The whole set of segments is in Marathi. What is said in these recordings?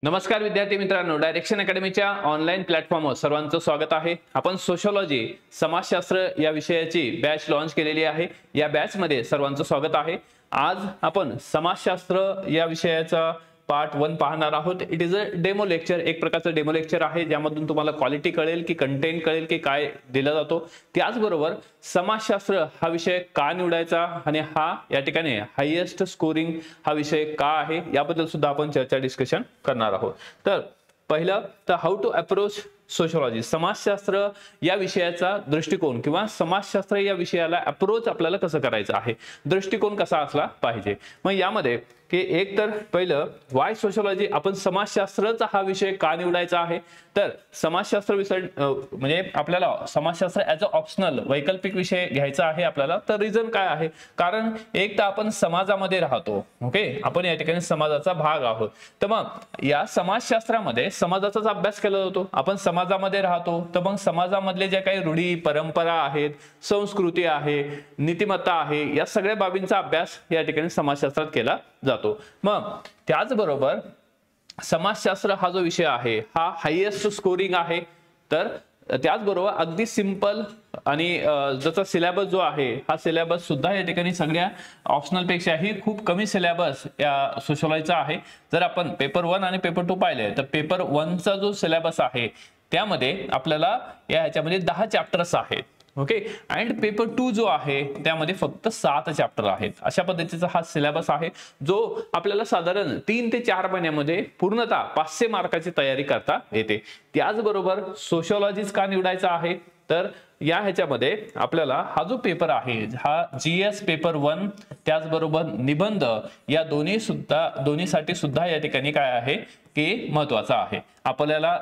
नमस्कार विद्यार्थी मित्रांनो, डायरेक्शन अकॅडमीच्या ऑनलाईन प्लॅटफॉर्मवर सर्वांचं स्वागत आहे। आपण सोशियोलॉजी समाजशास्त्र या विषयाची बॅच लॉन्च केलेली आहे। या बॅच मध्ये सर्वांचं स्वागत आहे। आज आपण समाजशास्त्र या विषयाचा पार्ट 1 पाहणार आहोत। It is a demo lecture, एक प्रकारचं डेमो लेक्चर आहे ज्यामधून तुम्हाला क्वालिटी कळेल की कंटेंट कळेल की काय दिला जातो। त्याचबरोबर समाजशास्त्र हा विषय का निवडायचा आणि हा या ठिकाणी हायेस्ट स्कोरिंग हा विषय का आहे याबद्दल सुद्धा आपण चर्चा डिस्कशन करणार आहोत। तर पहिलं तर हाऊ टू अप्रोच सोशियोलॉजी, समाजशास्त्र या विषयाचा दृष्टिकोन किंवा समाजशास्त्र या विषयाला अप्रोच आपल्याला कसं करायचं आहे, दृष्टिकोन कसा असला पाहिजे। मग यामध्ये की एक तर पहिलं वाय सोशियोलॉजी, आपण समाजशास्त्राचा हा विषय का निवडायचा आहे। तर समाजशास्त्र विषय म्हणजे आपल्याला समाजशास्त्र ॲज अ ऑप्शनल वैकल्पिक विषय घ्यायचा आहे आपल्याला। तर रिझन काय आहे, कारण एक तर आपण समाजामध्ये राहतो, ओके, आपण या ठिकाणी समाजाचा भाग आहोत। तर मग या समाजशास्त्रामध्ये समाजाचाच अभ्यास केला जातो, आपण समाजामध्ये राहतो। तर मग समाजामधले जे काही रूढी परंपरा आहेत, संस्कृती आहे, नीतिमत्ता आहे, या सगळ्या बाबींचा अभ्यास या ठिकाणी समाजशास्त्रात केला जातो। मग त्याचबरोबर समाजशास्त्र हा जो विषय आहे हा हायेस्ट स्कोरिंग आहे। तर त्याचबरोबर अगदी सिंपल आणि ज्याचा सिलेबस जो आहे हा सिलेबस सुद्धा या ठिकाणी सगळ्या ऑप्शनल पेक्षाही खूप कमी सिलेबस या सोशियोलॉजीचा आहे। जर आपण पेपर 1 आणि पेपर 2 पाहिले तर पेपर 1 चा जो सिलेबस आहे त्यामध्ये आपल्याला ह्याच्यामध्ये 10 चॅप्टर्स आहेत, ओके, अँड पेपर 2 जो आहे त्यामध्ये फक्त 7 चॅप्टर आहेत। अशा पद्धतीचा हा सिलेबस आहे जो आपल्याला साधारण 3 ते 4 महिन्यामध्ये पूर्णतः 500 मार्काची तयारी करता येते। त्याचबरोबर सोशियोलॉजीच का निवडायचा आहे, तर या ह्याच्यामध्ये आपल्याला हा जो पेपर आहे हा जीएस पेपर 1 त्याचबरोबर निबंध या दोन्हीसाठी सुद्धा या ठिकाणी काय आहे की महत्त्वाचा आहे। आपल्याला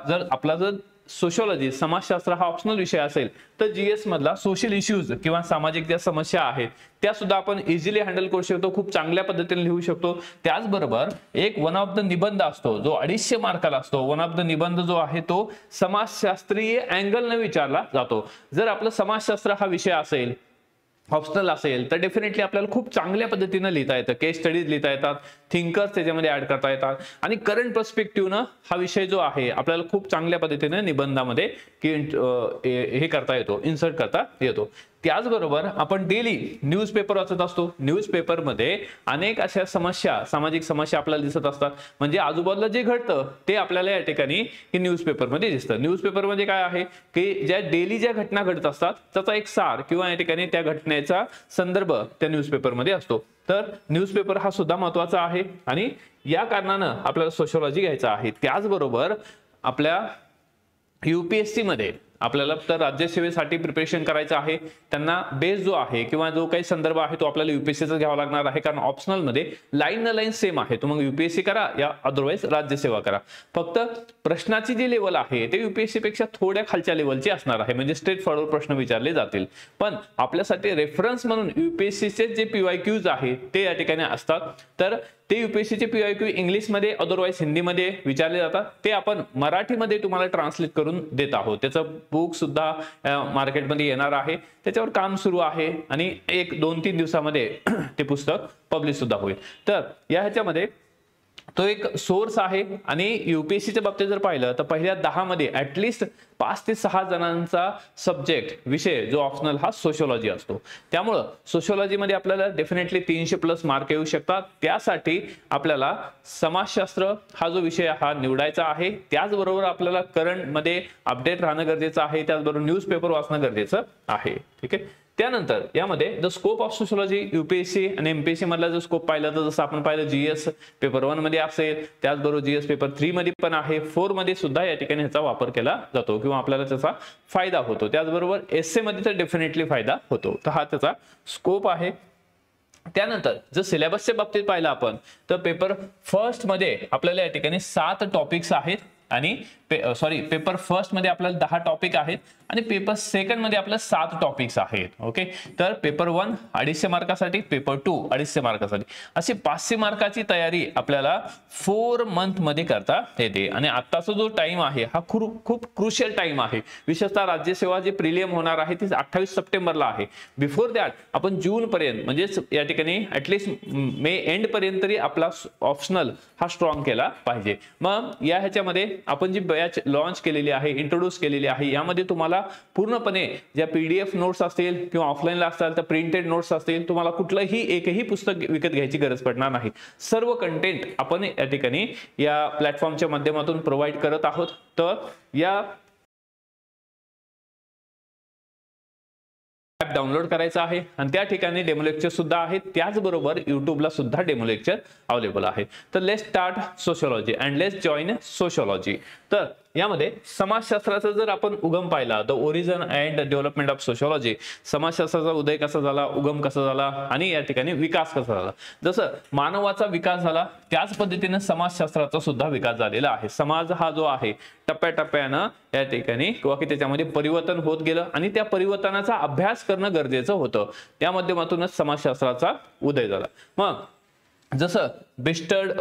जर सोशियोलॉजी समाजशास्त्र हा ऑप्शनल विषय असेल तर जीएस मधला सोशल इश्यूज किंवा सामाजिक ज्या समस्या आहेत त्या सुद्धा आपण इझिली हँडल करू शकतो, खूप चांगल्या पद्धतीने लिहू शकतो। त्याचबरोबर एक वन ऑफ द निबंध असतो जो 250 मार्काला असतो। वन ऑफ द निबंध जो आहे तो समाजशास्त्रीय अँगलने विचारला जातो। जर आपलं समाजशास्त्र हा विषय असेल, ऑप्शनल असेल, तर डेफिनेटली आपल्याला खूप चांगल्या पद्धतीने लिहिता येतं, केस स्टडीज लिहिता येतात, थिंकर्स त्याच्यामध्ये ऍड करता येतात आणि करंट पर्स्पेक्टिव्हनं हा विषय जो आहे आपल्याला खूप चांगल्या पद्धतीने निबंधामध्ये हे करता येतो, इन्सर्ट करता येतो। त्याचबरोबर आपण डेली न्यूजपेपर वाचत असतो। न्यूजपेपरमध्ये अनेक अशा समस्या, सामाजिक समस्या आपल्याला दिसत असतात, म्हणजे आजूबाजूला जे घडतं ते आपल्याला या ठिकाणी न्यूजपेपरमध्ये दिसतं। न्यूजपेपरमध्ये काय आहे की ज्या डेली ज्या घटना घडत असतात त्याचा एक सार किंवा या ठिकाणी त्या घटनेचा संदर्भ त्या न्यूजपेपरमध्ये असतो। तर न्यूजपेपर हा सुद्धा महत्त्वाचा आहे आणि या कारणानं आपल्याला सोशियोलॉजी घ्यायचा आहे। त्याचबरोबर आपल्या यूपीएससी मध्ये आपल्याला तर राज्यसेवेसाठी प्रिपरेशन करायचं आहे, त्यांना बेस जो आहे किंवा जो काही संदर्भ आहे तो आपल्याला यूपीएससीचा घ्यावा लागणार आहे, कारण ऑप्शनल मध्ये लाईन न लाईन सेम आहे। तो मग यूपीएससी करा या अदरवाइज राज्यसेवा करा। फक्त प्रश्नाची जी लेवल आहे ते यूपीएससी पेक्षा थोड्या खालच्या लेवलची असणार आहे, म्हणजे स्ट्रेट फॉरवर्ड प्रश्न विचारले जातील। पण आपल्यासाठी रेफरन्स म्हणून यूपीएससीचे जे पीवायक्यूज आहेत ते या ठिकाणी असतात। तर ते यूपीएससीचे पीवायक्यू इंग्लिश मध्ये अदरवाइज हिंदी मध्ये विचारले जातात, ते आपण मराठीमध्ये तुम्हाला ट्रान्सलेट करून देत आहोत। त्याचं बुक सुद्धा मार्केटमध्ये येणार आहे, त्याच्यावर काम सुरू आहे आणि 1-2-3 दिवसामध्ये ते पुस्तक पब्लिश सुद्धा होईल। तर या ह्याच्यामध्ये तो एक सोर्स आहे आणि यूपीएससीच्या बाबतीत जर पाहिलं तर पहिल्या 10 मध्ये ऍटलिस्ट 5 ते 6 जणांचा सब्जेक्ट विषय जो ऑप्शनल हा सोशियोलॉजी असतो। त्यामुळं सोशियोलॉजीमध्ये आपल्याला डेफिनेटली 300+ मार्क येऊ शकतात। त्यासाठी आपल्याला समाजशास्त्र हा जो विषय हा निवडायचा आहे। त्याचबरोबर आपल्याला करंट मध्ये अपडेट राहणं गरजेचं आहे, त्याचबरोबर न्यूजपेपर वाचणं गरजेचं आहे, ठीक आहे। त्यानंतर यामध्ये the scope of sociology UPSC आणि एमपीएससी मधला जो स्कोप पाहिला तर जसं आपण पाहिलं जीएस पेपर 1 मध्ये असेल, त्याचबरोबर जीएस पेपर 3 मध्ये पण आहे, 4 मध्ये सुद्धा या ठिकाणी ह्याचा वापर केला जातो किंवा आपल्याला त्याचा फायदा होतो। त्याचबरोबर एसए मध्ये तर डेफिनेटली फायदा होतो। तर हा त्याचा स्कोप आहे। त्यानंतर जर सिलेबसच्या बाबतीत पाहिलं आपण तर पेपर फर्स्ट मध्ये आपल्याला या ठिकाणी 7 टॉपिक्स आहेत। आणि पेपर फर्स्ट मध्ये आपल्याला 10 टॉपिक आहेत आणि पेपर सेकंड मध्ये आपल्याला 7 टॉपिक्स आहेत. ओके, तर पेपर 1 250 मार्कासाठी, पेपर 2 250 मार्कासाठी, अशी 500 मार्काची तयारी आपल्याला 4 मंथ मध्ये करता येते. आणि आताचा जो टाइम आहे हा खूप क्रुशियल टाइम आहे. विशेषतः राज्यसेवा जे प्रिलियम होणार आहे ती 28 सप्टेंबरला आहे. बिफोर दॅट आपण जून पर्यंत म्हणजे या ठिकाणी ऍटलीस्ट मे एंड पर्यंत तरी आपला ऑप्शनल हा स्ट्रॉंग केला पाहिजे. मग या ह्याच्यामध्ये आपण जी बॅच लॉन्च केलेली आहे, इंट्रोड्यूस केलेली आहे, यामध्ये तुम्हाला पूर्णपणे ज्या पीडीएफ नोट्स असतील किंवा ऑफलाईनला असतील तर प्रिंटेड नोट्स असतील, तुम्हाला कुठलंही एकही पुस्तक विकत घ्यायची गरज पडणार नाही. सर्व कंटेंट आपण या ठिकाणी या प्लॅटफॉर्मच्या माध्यमातून प्रोव्हाइड करत आहोत. तर या ॲप डाउनलोड करायचा आहे आणि त्या ठिकाणी डेमो लेक्चर सुद्धा आहेत. त्याचबरोबर युट्यूबला सुद्धा डेमो लेक्चर अवेलेबल आहे. तर let's start sociology and let's join sociology. तर यामध्ये समाजशास्त्राचा जर आपण उगम पाहिला, the origin and development of sociology, समाजशास्त्राचा उदय कसा झाला, उगम कसा झाला आणि या ठिकाणी विकास कसा झाला. जसं मानवाचा विकास झाला त्याच पद्धतीने समाजशास्त्राचा सुद्धा विकास झालेला आहे. समाज हा जो आहे टप्प्याटप्प्यानं या ठिकाणी किंवा की त्याच्यामध्ये परिवर्तन होत गेलं आणि त्या परिवर्तनाचा अभ्यास करणं गरजेचं होतं. त्या माध्यमातूनच समाजशास्त्राचा उदय झाला. मग जसं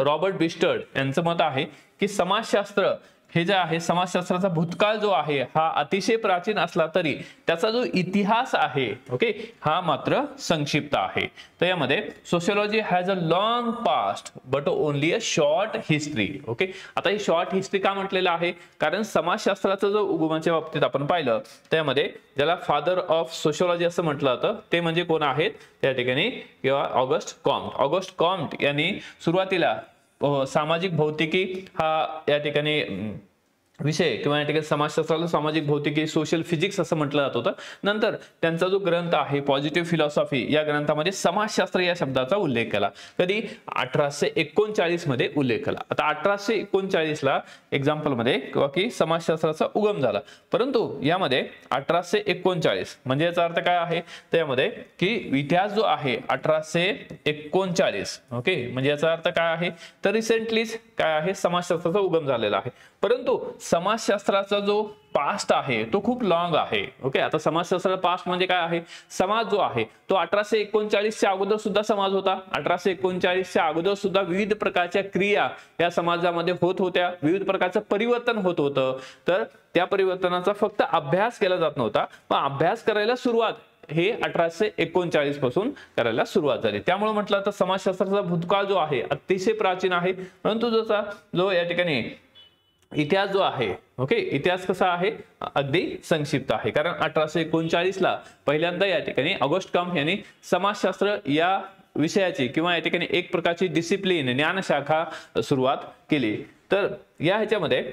रॉबर्ट बिस्टर्ड यांचं मत आहे की समाजशास्त्र हे जे आहे, समाजशास्त्राचा भूतकाळ जो आहे हा अतिशय प्राचीन असला तरी त्याचा जो इतिहास आहे ओके हा मात्र संक्षिप्त आहे. तर यामध्ये sociology has a long past but only a short history. Okay, आता ही शॉर्ट हिस्ट्री का म्हटलेलं आहे, कारण समाजशास्त्राचं जो उगमाच्या बाबतीत आपण पाहिलं त्यामध्ये ज्याला फादर ऑफ सोशियोलॉजी असं म्हटलं जातं ते म्हणजे कोण आहेत त्या ठिकाणी किंवा ऑगस्ट कॉम्ट यांनी सुरुवातीला सामाजिक भौतिकी हा या ठिकाणी विषय किंवा या ठिकाणी समाजशास्त्राला सामाजिक भौतिकी सोशल फिजिक्स असं म्हटलं जात होतं. नंतर त्यांचा जो ग्रंथ आहे पॉझिटिव्ह फिलॉसॉफी या ग्रंथामध्ये समाजशास्त्र या शब्दाचा उल्लेख केला. कधी 1839 मध्ये उल्लेख केला. आता 1839 ला एक्झाम्पल मध्ये किंवा की समाजशास्त्राचा उगम झाला, परंतु यामध्ये 1839 म्हणजे याचा अर्थ काय आहे तर यामध्ये की इतिहास जो आहे 1839 ओके म्हणजे याचा अर्थ काय आहे तर रिसेंटलीच काय आहे समाजशास्त्राचा उगम झालेला आहे. परंतु समाजशास्त्राचा जो पास्ट आहे तो खूप लॉंग आहे. ओके, आता समाजशास्त्राचा पास्ट म्हणजे काय आहे, समाज जो आहे तो 1839 च्या अगोदर सुद्धा समाज होता. 1839 च्या अगोदर सुद्धा विविध प्रकारच्या क्रिया या समाजामध्ये होत होत्या, विविध प्रकारचं परिवर्तन होत होतं. तर त्या परिवर्तनाचा फक्त अभ्यास केला जात नव्हता, पण अभ्यास करायला सुरुवात हे 1839 पासून करायला सुरुवात झाली. त्यामुळे म्हटलं तर समाजशास्त्राचा भूतकाळ जो आहे अतिशय प्राचीन आहे, परंतु जो या ठिकाणी इतिहास जो आहे ओके इतिहास कसा आहे अगदी संक्षिप्त आहे. कारण 1839 ला पहिल्यांदा या ठिकाणी ऑगस्ट कॉम्ट यांनी समाजशास्त्र या विषयाची किंवा या ठिकाणी एक प्रकारची डिसिप्लिन ज्ञानशाखा सुरुवात केली. तर या ह्याच्यामध्ये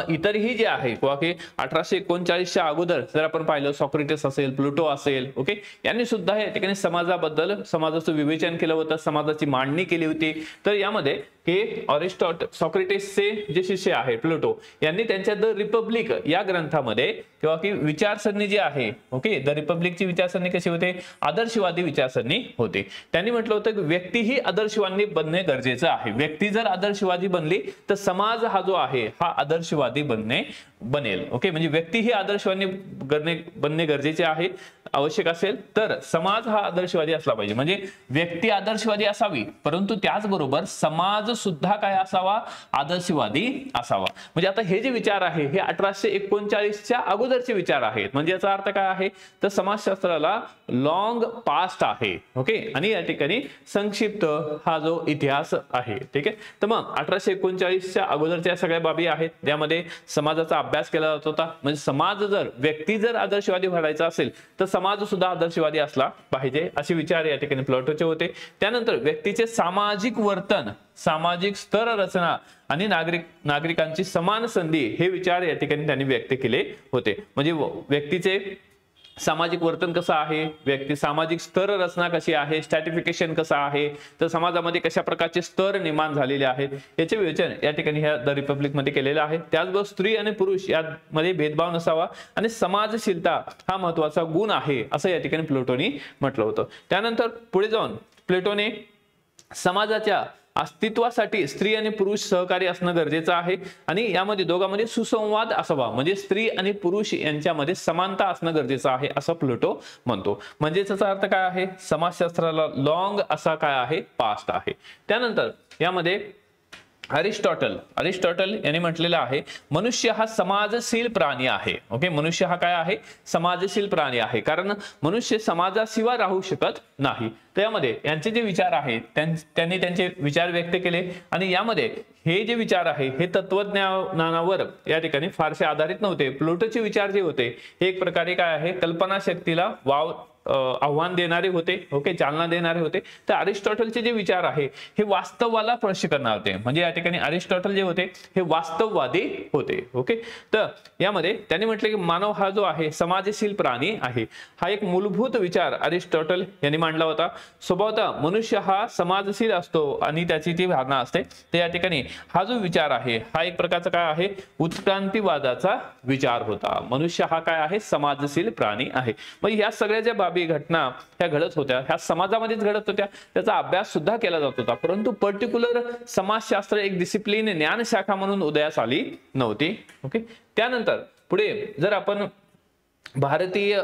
इतरही जे आहे किंवा की 1839 च्या अगोदर जर आपण पाहिलं सॉक्रेटिस असेल, प्लुटो असेल ओके यांनी सुद्धा या ठिकाणी समाजाचं विवेचन केलं होतं, समाजाची मांडणी केली होती. तर यामध्ये हे सॉक्रेटिसचे जे शिष्य आहे प्लुटो यांनी त्यांच्या द रिपब्लिक या ग्रंथामध्ये किंवा की विचारसरणी जी आहे ओके द रिपब्लिकची विचारसरणी कशी होते आदर्शवादी विचारसरणी होती. त्यांनी म्हटलं होतं की व्यक्ती ही आदर्शवादी बनणे गरजेचं आहे. व्यक्ती जर आदर्शवादी बनली तर समाज हा जो आहे हा आदर्शवादी बनेल. ओके, म्हणजे व्यक्ती ही आदर्शवादी बनणे गरजेचे आहे, आवश्यक असेल तर समाज हा आदर्शवादी असला पाहिजे. म्हणजे व्यक्ती आदर्शवादी असावी परंतु त्याचबरोबर समाज सुद्धा काय असावा आदर्शवादी असावा. म्हणजे आता हे जे विचार आहे हे 1839 च्या अगोदरचे विचार आहेत. म्हणजे याचा अर्थ काय आहे तर समाजशास्त्राला लॉंग पास्ट आहे ओके आणि या ठिकाणी संक्षिप्त हा जो इतिहास आहे. ठीक आहे, तर मग 1839 च्या अगोदरच्या सगळ्या बाबी आहेत त्यामध्ये समाजाचा अभ्यास केला जात होता. म्हणजे व्यक्ती जर आदर्शवादी व्हायचा असेल तर समाज सुद्धा आदर्शवादी असला पाहिजे असे विचार या ठिकाणी प्लॉटोचे होते. त्यानंतर व्यक्तीचे सामाजिक वर्तन, सामाजिक स्तर रचना आणि नागरिकांची समान संधी हे विचार या ठिकाणी त्यांनी व्यक्त केले होते. म्हणजे व्यक्तीचे सामाजिक वर्तन कसं आहे, व्यक्ती सामाजिक स्तर रचना कशी आहे, स्ट्रॅटिफिकेशन कसं आहे, तर समाजामध्ये कशा प्रकारचे स्तर निर्माण झालेले आहेत याचे विवेचन या ठिकाणी ह्या द रिपब्लिक मध्ये केलेलं आहे. त्याचबरोबर स्त्री आणि पुरुष यामध्ये भेदभाव नसावा आणि समाजशीलता हा महत्वाचा गुण आहे असं या ठिकाणी प्लुटोनी म्हटलं होतं. त्यानंतर पुढे जाऊन प्लुटोने समाजाच्या अस्तित्वासाठी स्त्री आणि पुरुष सहकारी असणं गरजेचं आहे आणि यामध्ये दोघांमध्ये सुसंवाद असावा, म्हणजे स्त्री आणि पुरुष यांच्यामध्ये समानता असणं गरजेचं आहे असं प्लुटो म्हणतो. म्हणजे त्याचा अर्थ काय आहे, समाजशास्त्राला लॉंग असा काय आहे, पास्ट आहे. त्यानंतर यामध्ये अरिस्टॉटल यांनी म्हटलेलं आहे मनुष्य हा समाजशील प्राणी आहे. ओके, मनुष्य हा काय आहे, समाजशील प्राणी आहे, कारण मनुष्य समाजाशिवाय राहू शकत नाही. त्यामध्ये यांचे जे विचार आहेत त्यांनी त्यांचे विचार व्यक्त केले आणि यामध्ये हे जे विचार आहे हे तत्वज्ञानावर या ठिकाणी फारसे आधारित नव्हते. प्लुटोचे विचार जे होते हे एक प्रकारे काय आहे, कल्पनाशक्तीला आव्हान देणारे होते. ओके, चालना देणारे होते. तर अरिस्टॉटलचे जे विचार आहे हे वास्तवाला स्पर्श करणारे होते. म्हणजे या ठिकाणी अरिस्टॉटल जे होते हे वास्तववादी होते. ओके, तर यामध्ये त्यांनी म्हटले की मानव हा जो आहे समाजशील प्राणी आहे. हा एक मूलभूत विचार अरिस्टॉटल यांनी मांडला होता. स्वभावतः मनुष्य हा समाजशील असतो आणि त्याची ती धारणा असते. तर या ठिकाणी हा जो विचार आहे हा एक प्रकारचा काय आहे, उत्क्रांतीवादाचा विचार होता. मनुष्य हा काय आहे, समाजशील प्राणी आहे. मग ह्या सगळ्या ज्या बाबी घटना ह्या घडत होत्या ह्या समाजामध्येच घडत होत्या, त्याचा अभ्यास सुद्धा केला जात होता. परंतु पर्टिक्युलर समाजशास्त्र एक डिसिप्लिन ज्ञान शाखा म्हणून उदयास आली नव्हती. ओके, त्यानंतर पुढे जर आपण भारतीय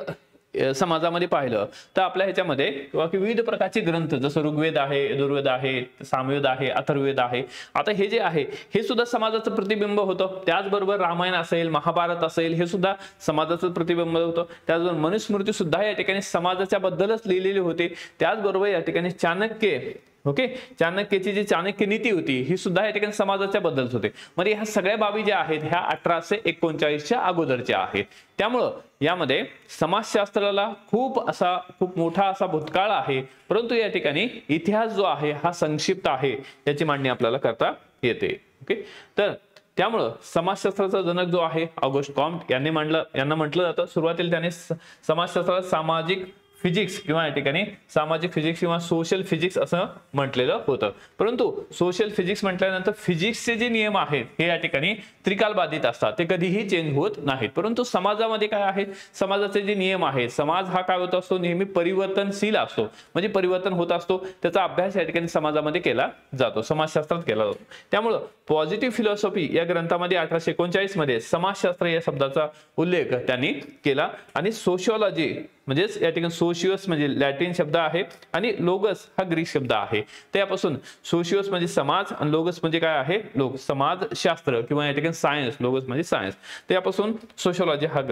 समाजामध्ये पाहिलं तर आपल्या ह्याच्यामध्ये विविध प्रकारचे ग्रंथ जसं ऋग्वेद आहे, यजुर्वेद आहे, सामवेद आहे, अथर्ववेद आहे. आता हे जे आहे हे सुद्धा समाजाचं प्रतिबिंब होतं. त्याचबरोबर रामायण असेल, महाभारत असेल हे सुद्धा समाजाचं प्रतिबिंब होतं. त्याचबरोबर मनुस्मृती सुद्धा या ठिकाणी समाजाच्या बद्दलच लिहिलेली होती. त्याचबरोबर या ठिकाणी चाणक्य, ओके, चाणक्याची जी चाणक्य नीती होती ही सुद्धा या ठिकाणी समाजाच्या बद्दलच होते. म्हणजे ह्या सगळ्या बाबी ज्या आहेत ह्या 1839च्या अगोदरच्या आहेत. त्यामुळं यामध्ये समाजशास्त्राला खूप मोठा असा भूतकाळ आहे, परंतु या ठिकाणी इतिहास जो आहे हा संक्षिप्त आहे याची मांडणी आपल्याला करता येते. ओके, तर त्यामुळं समाजशास्त्राचा जनक जो आहे ऑगस्ट कॉम्ट यांना म्हटलं जातं. सुरुवातीला त्याने समाजशास्त्राला सामाजिक फिजिक्स किंवा या ठिकाणी सामाजिक फिजिक्स किंवा सोशल फिजिक्स असं म्हटलेलं होतं. परंतु सोशल फिजिक्स म्हटल्यानंतर फिजिक्सचे जे नियम आहेत हे या ठिकाणी त्रिकालबाधित असतात, ते कधीही चेंज होत नाहीत. परंतु समाजामध्ये काय आहे, समाजाचे जे नियम आहेत, समाज हा काय होत असतो, नेहमी परिवर्तनशील असतो, म्हणजे परिवर्तन होत असतो. त्याचा अभ्यास या ठिकाणी समाजामध्ये केला जातो, समाजशास्त्रात केला जातो. त्यामुळं पॉझिटिव्ह फिलॉसॉफी या ग्रंथामध्ये 1839 मध्ये समाजशास्त्र या शब्दाचा उल्लेख त्यांनी केला आणि सोशिओलॉजी म्हणजेच या ठिकाणी सोशियस म्हणजे लॅटिन शब्द आहे आणि लोगस हा ग्रीक शब्द आहे. त्यापासून सोशियस म्हणजे समाज आणि लोगस म्हणजे काय आहे, लोक, समाजशास्त्र किंवा या ठिकाणी सायन्स, लोगस म्हणजे सायन्स. त्यापासून सोशिओलॉजी हा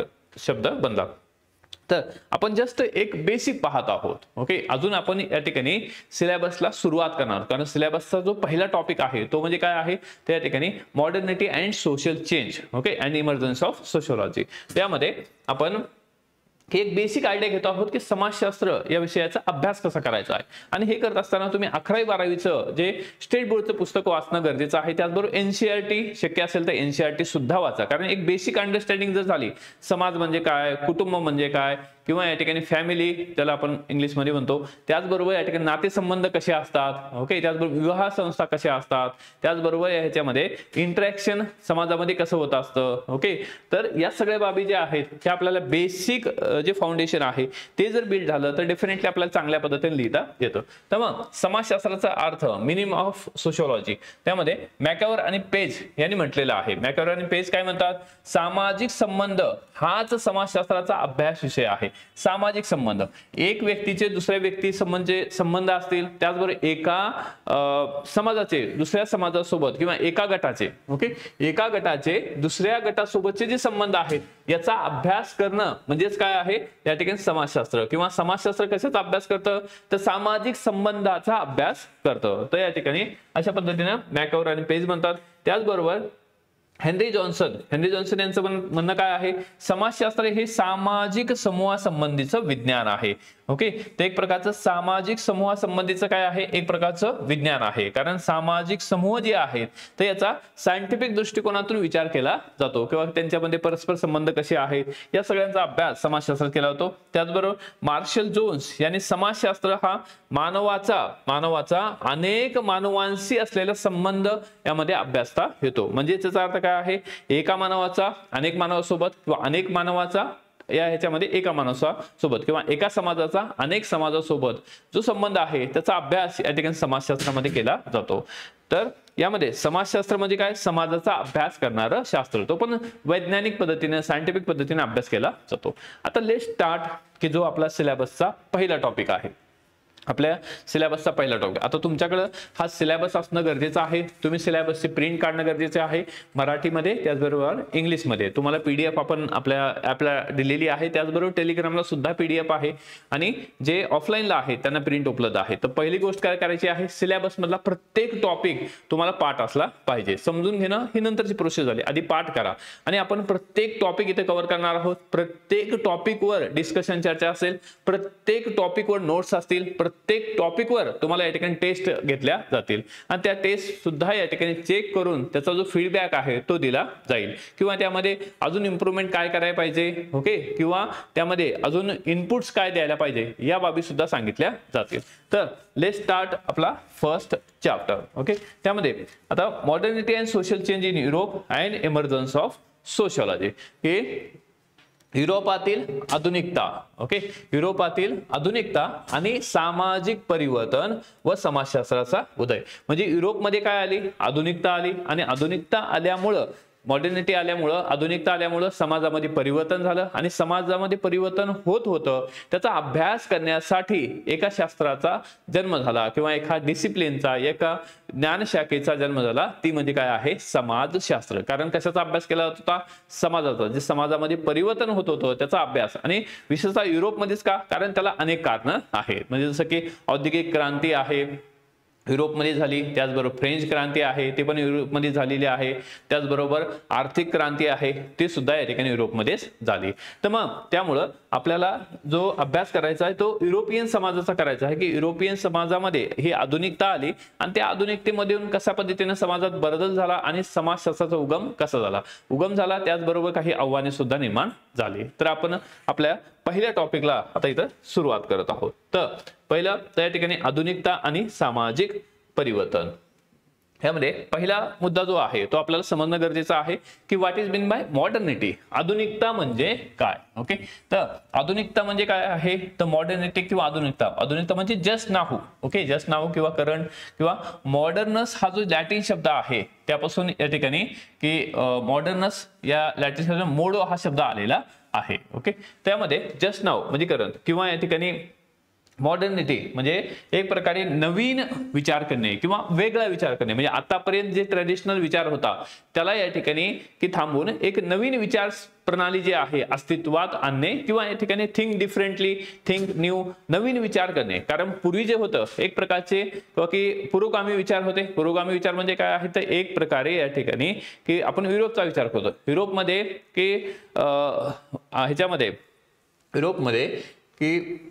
शब्द बनला. तर आपण जस्ट एक बेसिक पाहत आहोत. ओके, अजून आपण या ठिकाणी सिलेबसला सुरुवात करणार, कारण सिलेबसचा जो पहिला टॉपिक आहे तो म्हणजे काय आहे, त्या ठिकाणी modernity and social change, okay, and emergence of sociology. त्यामध्ये आपण एक बेसिक आयडिया घेतो आहोत की समाजशास्त्र या विषयाचा अभ्यास कसा करायचा आहे. आणि हे करत असताना तुम्ही 11वी 12वीचं जे स्टेट बोर्डचं पुस्तक वाचणं गरजेचं आहे. त्याचबरोबर एनसीईआरटी शक्य असेल तर एनसीईआरटी सुद्धा वाचा, कारण एक बेसिक अंडरस्टँडिंग जर झाली, समाज म्हणजे काय, कुटुंब म्हणजे काय, किंवा या ठिकाणी फॅमिली त्याला आपण इंग्लिशमध्ये म्हणतो, त्याचबरोबर या ठिकाणी नातेसंबंध कसे असतात, ओके, त्याचबरोबर विवाह संस्था कशा असतात, त्याचबरोबर ह्याच्यामध्ये इंटरॅक्शन समाजामध्ये कसं होत असतं. ओके, तर या सगळ्या बाबी ज्या आहेत हे आपल्याला बेसिक जे फाउंडेशन आहे ते जर बिल्ड झालं तर डेफिनेटली आपल्याला चांगल्या पद्धतीने लिहिता येतं. तर मग समाजशास्त्राचा अर्थ, मिनिंग ऑफ सोशिओलॉजी, त्यामध्ये मॅकॅवर आणि पेज यांनी म्हटलेलं आहे. मॅकॅवर आणि पेज काय म्हणतात, सामाजिक संबंध हाच समाजशास्त्राचा अभ्यास विषय आहे. सामाजिक संबंध, एक व्यक्तीचे दुसऱ्या व्यक्ती संबंध असतील, त्याचबरोबर एका समाजाचे दुसऱ्या समाजासोबत किंवा एका गटाचे, ओके, एका गटाचे दुसऱ्या गटासोबतचे जे संबंध आहेत याचा अभ्यास करणं म्हणजेच काय आहे या ठिकाणी समाजशास्त्र. किंवा समाजशास्त्र कशाचा अभ्यास करतं, तर सामाजिक संबंधाचा अभ्यास करतं. तर या ठिकाणी अशा पद्धतीने मॅकॅवर आणि पेज म्हणतात. त्याचबरोबर हेनरी जॉन्सन यांचं म्हणणं काय आहे, समाजशास्त्र हे सामाजिक समूहासंबंधीचं विज्ञान आहे. ओके, ते एक प्रकारचं सामाजिक समूहासंबंधीचं काय आहे, एक प्रकारचं विज्ञान आहे. कारण सामाजिक समूह जे आहेत तर याचा सायंटिफिक दृष्टिकोनातून विचार केला जातो किंवा त्यांच्यामध्ये परस्पर संबंध कसे आहेत या सगळ्यांचा अभ्यास समाजशास्त्रात केला जातो. त्याचबरोबर मार्शल जोन्स यांनी समाजशास्त्र हा मानवाचा अनेक मानवांशी असलेला संबंध यामध्ये अभ्यासता येतो. म्हणजे त्याचा अर्थ काय आहे, एका मानवाचा अनेक मानवासोबत किंवा अनेक मानवाचा या ह्याच्यामध्ये एका माणसासोबत किंवा एका समाजाचा अनेक समाजासोबत जो संबंध आहे त्याचा अभ्यास या ठिकाणी समाजशास्त्रामध्ये केला जातो। तर यामध्ये समाजशास्त्र म्हणजे काय, समाजाचा अभ्यास करणारं शास्त्र, तो पण वैज्ञानिक पद्धतीने सायंटिफिक पद्धतीने अभ्यास केला जातो। आता लेट्स स्टार्ट की जो आपला सिलेबसचा पहिला टॉपिक आहे, आपल्या सिलेबसचा पहिला टॉपिक। आता तुमच्याकडे हा सिलेबस असणं गरजेचं आहे, तुम्ही सिलेबसची प्रिंट काढणं गरजेचं आहे मराठीमध्ये, त्याचबरोबर इंग्लिशमध्ये। तुम्हाला PDF आपण आपल्या ॲपला दिलेली आहे, त्याचबरोबर टेलिग्रामला सुद्धा PDF आहे आणि जे ऑफलाईनला आहे त्यांना प्रिंट उपलब्ध आहे। तर पहिली गोष्ट काय करायची आहे, सिलेबस मधला प्रत्येक टॉपिक तुम्हाला पाठ असला पाहिजे, समजून घेणं ही नंतरची प्रोसेस झाली, आधी पाठ करा आणि आपण प्रत्येक टॉपिक इथे कव्हर करणार आहोत। प्रत्येक टॉपिकवर डिस्कशन चर्चा असेल, प्रत्येक टॉपिकवर नोट्स असतील, प्रत्येक टॉपिकवर तुम्हाला या ठिकाणी टेस्ट घेतल्या जातील आणि त्या टेस्ट सुद्धा या ठिकाणी चेक करून त्याचा जो फीडबॅक आहे तो दिला जाईल किंवा त्यामध्ये अजून इम्प्रूव्हमेंट काय करायला पाहिजे, ओके, किंवा त्यामध्ये अजून इनपुट्स काय द्यायला पाहिजे या बाबी सुद्धा सांगितल्या जातील। तर लेट्स स्टार्ट आपला फर्स्ट चॅप्टर, ओके। त्यामध्ये आता modernity and social change in Europe and emergence of sociology, हे युरोपातील आधुनिकता, ओके, युरोपातील आधुनिकता आणि सामाजिक परिवर्तन व समाजशास्त्राचा उदय। म्हणजे युरोपमध्ये काय आली, आधुनिकता आली आणि आधुनिकता आल्यामुळं, मॉडर्निटी आल्यामुळं, आधुनिकता आल्यामुळं समाजामध्ये परिवर्तन झालं आणि समाजामध्ये परिवर्तन होत होतं त्याचा अभ्यास करण्यासाठी एका शास्त्राचा जन्म झाला किंवा एका डिसिप्लिनचा, एका ज्ञानशाखेचा जन्म झाला, ती म्हणजे काय आहे, समाजशास्त्र। कारण कशाचा अभ्यास केला जात होता, समाजाचा, जे समाजामध्ये परिवर्तन होत होतं त्याचा अभ्यास, आणि विशेषतः युरोपमध्येच का, कारण त्याला अनेक कारणं आहेत। म्हणजे जसं की औद्योगिक क्रांती आहे युरोपमध्ये झाली, त्याचबरोबर फ्रेंच क्रांती आहे ते पण युरोपमध्ये झालेली आहे, त्याचबरोबर आर्थिक क्रांती आहे ते सुद्धा या ठिकाणी युरोपमध्येच झाली। तर मग त्यामुळं आपल्याला जो अभ्यास करायचा आहे तो युरोपियन समाजाचा करायचा आहे की युरोपियन समाजामध्ये ही आधुनिकता आली आणि त्या आधुनिकतेमधून कशा पद्धतीने समाजात बदल झाला आणि समाजशास्त्राचा उगम कसा झाला, त्याचबरोबर काही आव्हाने सुद्धा निर्माण झाली। तर आपण आपल्या पहिल्या टॉपिकला आता इथं सुरुवात करत आहोत। तर पहिला त्या ठिकाणी आधुनिकता आणि सामाजिक परिवर्तन, यामध्ये पहिला मुद्दा जो आहे तो आपल्याला समजणं गरजेचं आहे की what is mean by modernity, आधुनिकता म्हणजे काय, ओके। तर आधुनिकता म्हणजे काय आहे, तर मॉडर्निटी किंवा आधुनिकता म्हणजे just now, okay, just now किंवा करंट किंवा मॉडर्नस हा जो लॅटिन शब्द आहे त्यापासून या ठिकाणी की मॉडर्नस या लॅटिन शब्द मोडो हा शब्द आलेला आहे, ओके। त्यामध्ये जस्ट नाऊ म्हणजे करंट किंवा या ठिकाणी मॉडर्निटी म्हणजे एक प्रकारे नवीन विचार करणे किंवा वेगळा विचार करणे, म्हणजे आतापर्यंत जे ट्रेडिशनल विचार होता त्याला या ठिकाणी की थांबवून एक नवीन विचार प्रणाली जी आहे अस्तित्वात आणणे किंवा या ठिकाणी थिंक डिफरंटली, थिंक न्यू, नवीन विचार करणे। कारण पूर्वी जे होतं एक प्रकारचे की पुरोगामी विचार होते, पुरोगामी विचार म्हणजे काय आहे तर एक प्रकारे या ठिकाणी की आपण युरोपचा विचार करतो, युरोपमध्ये की ह्याच्यामध्ये युरोपमध्ये की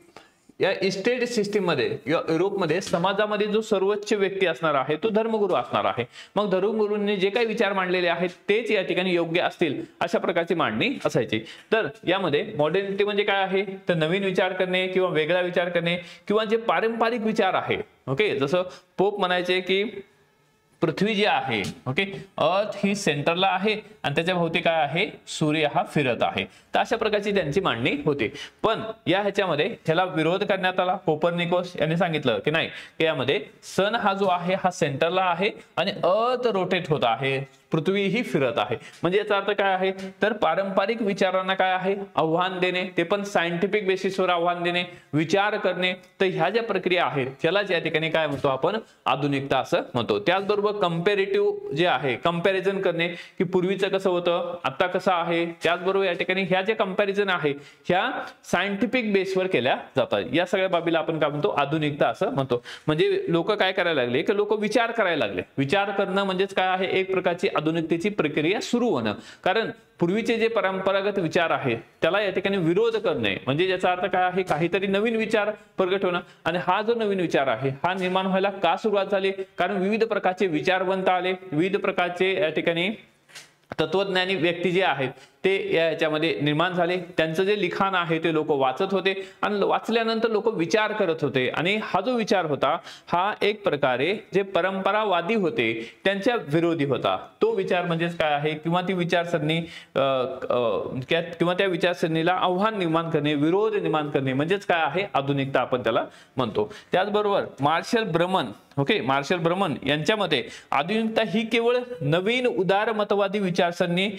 या इस्टेट सिस्टीम मध्ये किंवा युरोपमध्ये समाजामध्ये जो सर्वोच्च व्यक्ती असणार आहे तो धर्मगुरू असणार आहे। मग धर्मगुरूंनी जे काही विचार मांडलेले आहेत तेच या ठिकाणी योग्य असतील अशा प्रकारची मांडणी असायची। तर यामध्ये मॉडर्निटी म्हणजे काय आहे तर नवीन विचार करणे किंवा वेगळा विचार करणे किंवा जे पारंपरिक विचार आहे, ओके, जसं पोप म्हणायचे की पृथ्वी जी आहे, ओके, अर्थ ही सेंटरला आहे आणि त्याच्या भोवती काय आहे, सूर्य हा फिरत आहे। तर अशा प्रकारची त्यांची मांडणी होती। पण या ह्याच्यामध्ये ह्याला विरोध करण्यात आला, कोपर्निकस यांनी सांगितलं की नाही की यामध्ये सन हा जो आहे हा सेंटरला आहे आणि अर्थ रोटेट होत आहे, पृथ्वी ही फिरत आहे। म्हणजे याचा अर्थ काय आहे तर पारंपरिक विचारांना काय आहे आव्हान देणे, ते पण सायंटिफिक बेसिसवर आव्हान देणे, विचार करणे। तर ह्या ज्या प्रक्रिया आहेत त्याला या ठिकाणी काय म्हणतो आपण आधुनिकता असं म्हणतो। त्याचबरोबर कंपॅरेटिव्ह जे आहे कंपॅरिझन करणे की पूर्वीचं कसं होतं आता कसं आहे, त्याचबरोबर या ठिकाणी ह्या जे कंपॅरिझन आहे ह्या सायंटिफिक बेसवर केल्या जातात। या सगळ्या बाबीला आपण काय म्हणतो आधुनिकता असं म्हणतो। म्हणजे लोक काय करायला लागले की लोक विचार करायला लागले, विचार करणं म्हणजेच काय आहे एक प्रकारची आधुनिकतेची प्रक्रिया सुरू होणं। कारण पूर्वीचे जे परंपरागत विचार आहेत त्याला या ठिकाणी विरोध करणे, म्हणजे याचा अर्थ काय आहे काहीतरी नवीन विचार प्रगट होणं। आणि हा जो नवीन विचार आहे हा निर्माण व्हायला का सुरुवात झाली, कारण विविध प्रकारचे विचारवंत आले, विविध प्रकारचे या ठिकाणी तत्वज्ञानी व्यक्ती जे आहेत ते याच्यामध्ये निर्माण झाले। त्यांचं जे लिखाण आहे ते लोक वाचत होते आणि वाचल्यानंतर लोक विचार करत होते आणि हा जो विचार होता हा एक प्रकारे जे परंपरावादी होते त्यांच्या विरोधी होता। तो विचार म्हणजेच काय आहे किंवा ती विचारसरणी किंवा त्या विचारसरणीला आव्हान निर्माण करणे, विरोध निर्माण करणे म्हणजेच काय आहे आधुनिकता आपण त्याला म्हणतो। त्याचबरोबर मार्शल ब्रमन मार्शल ब्रमन यांच्या मते आधुनिकता ही केवळ नवीन उदारमतवादी विचारसरणी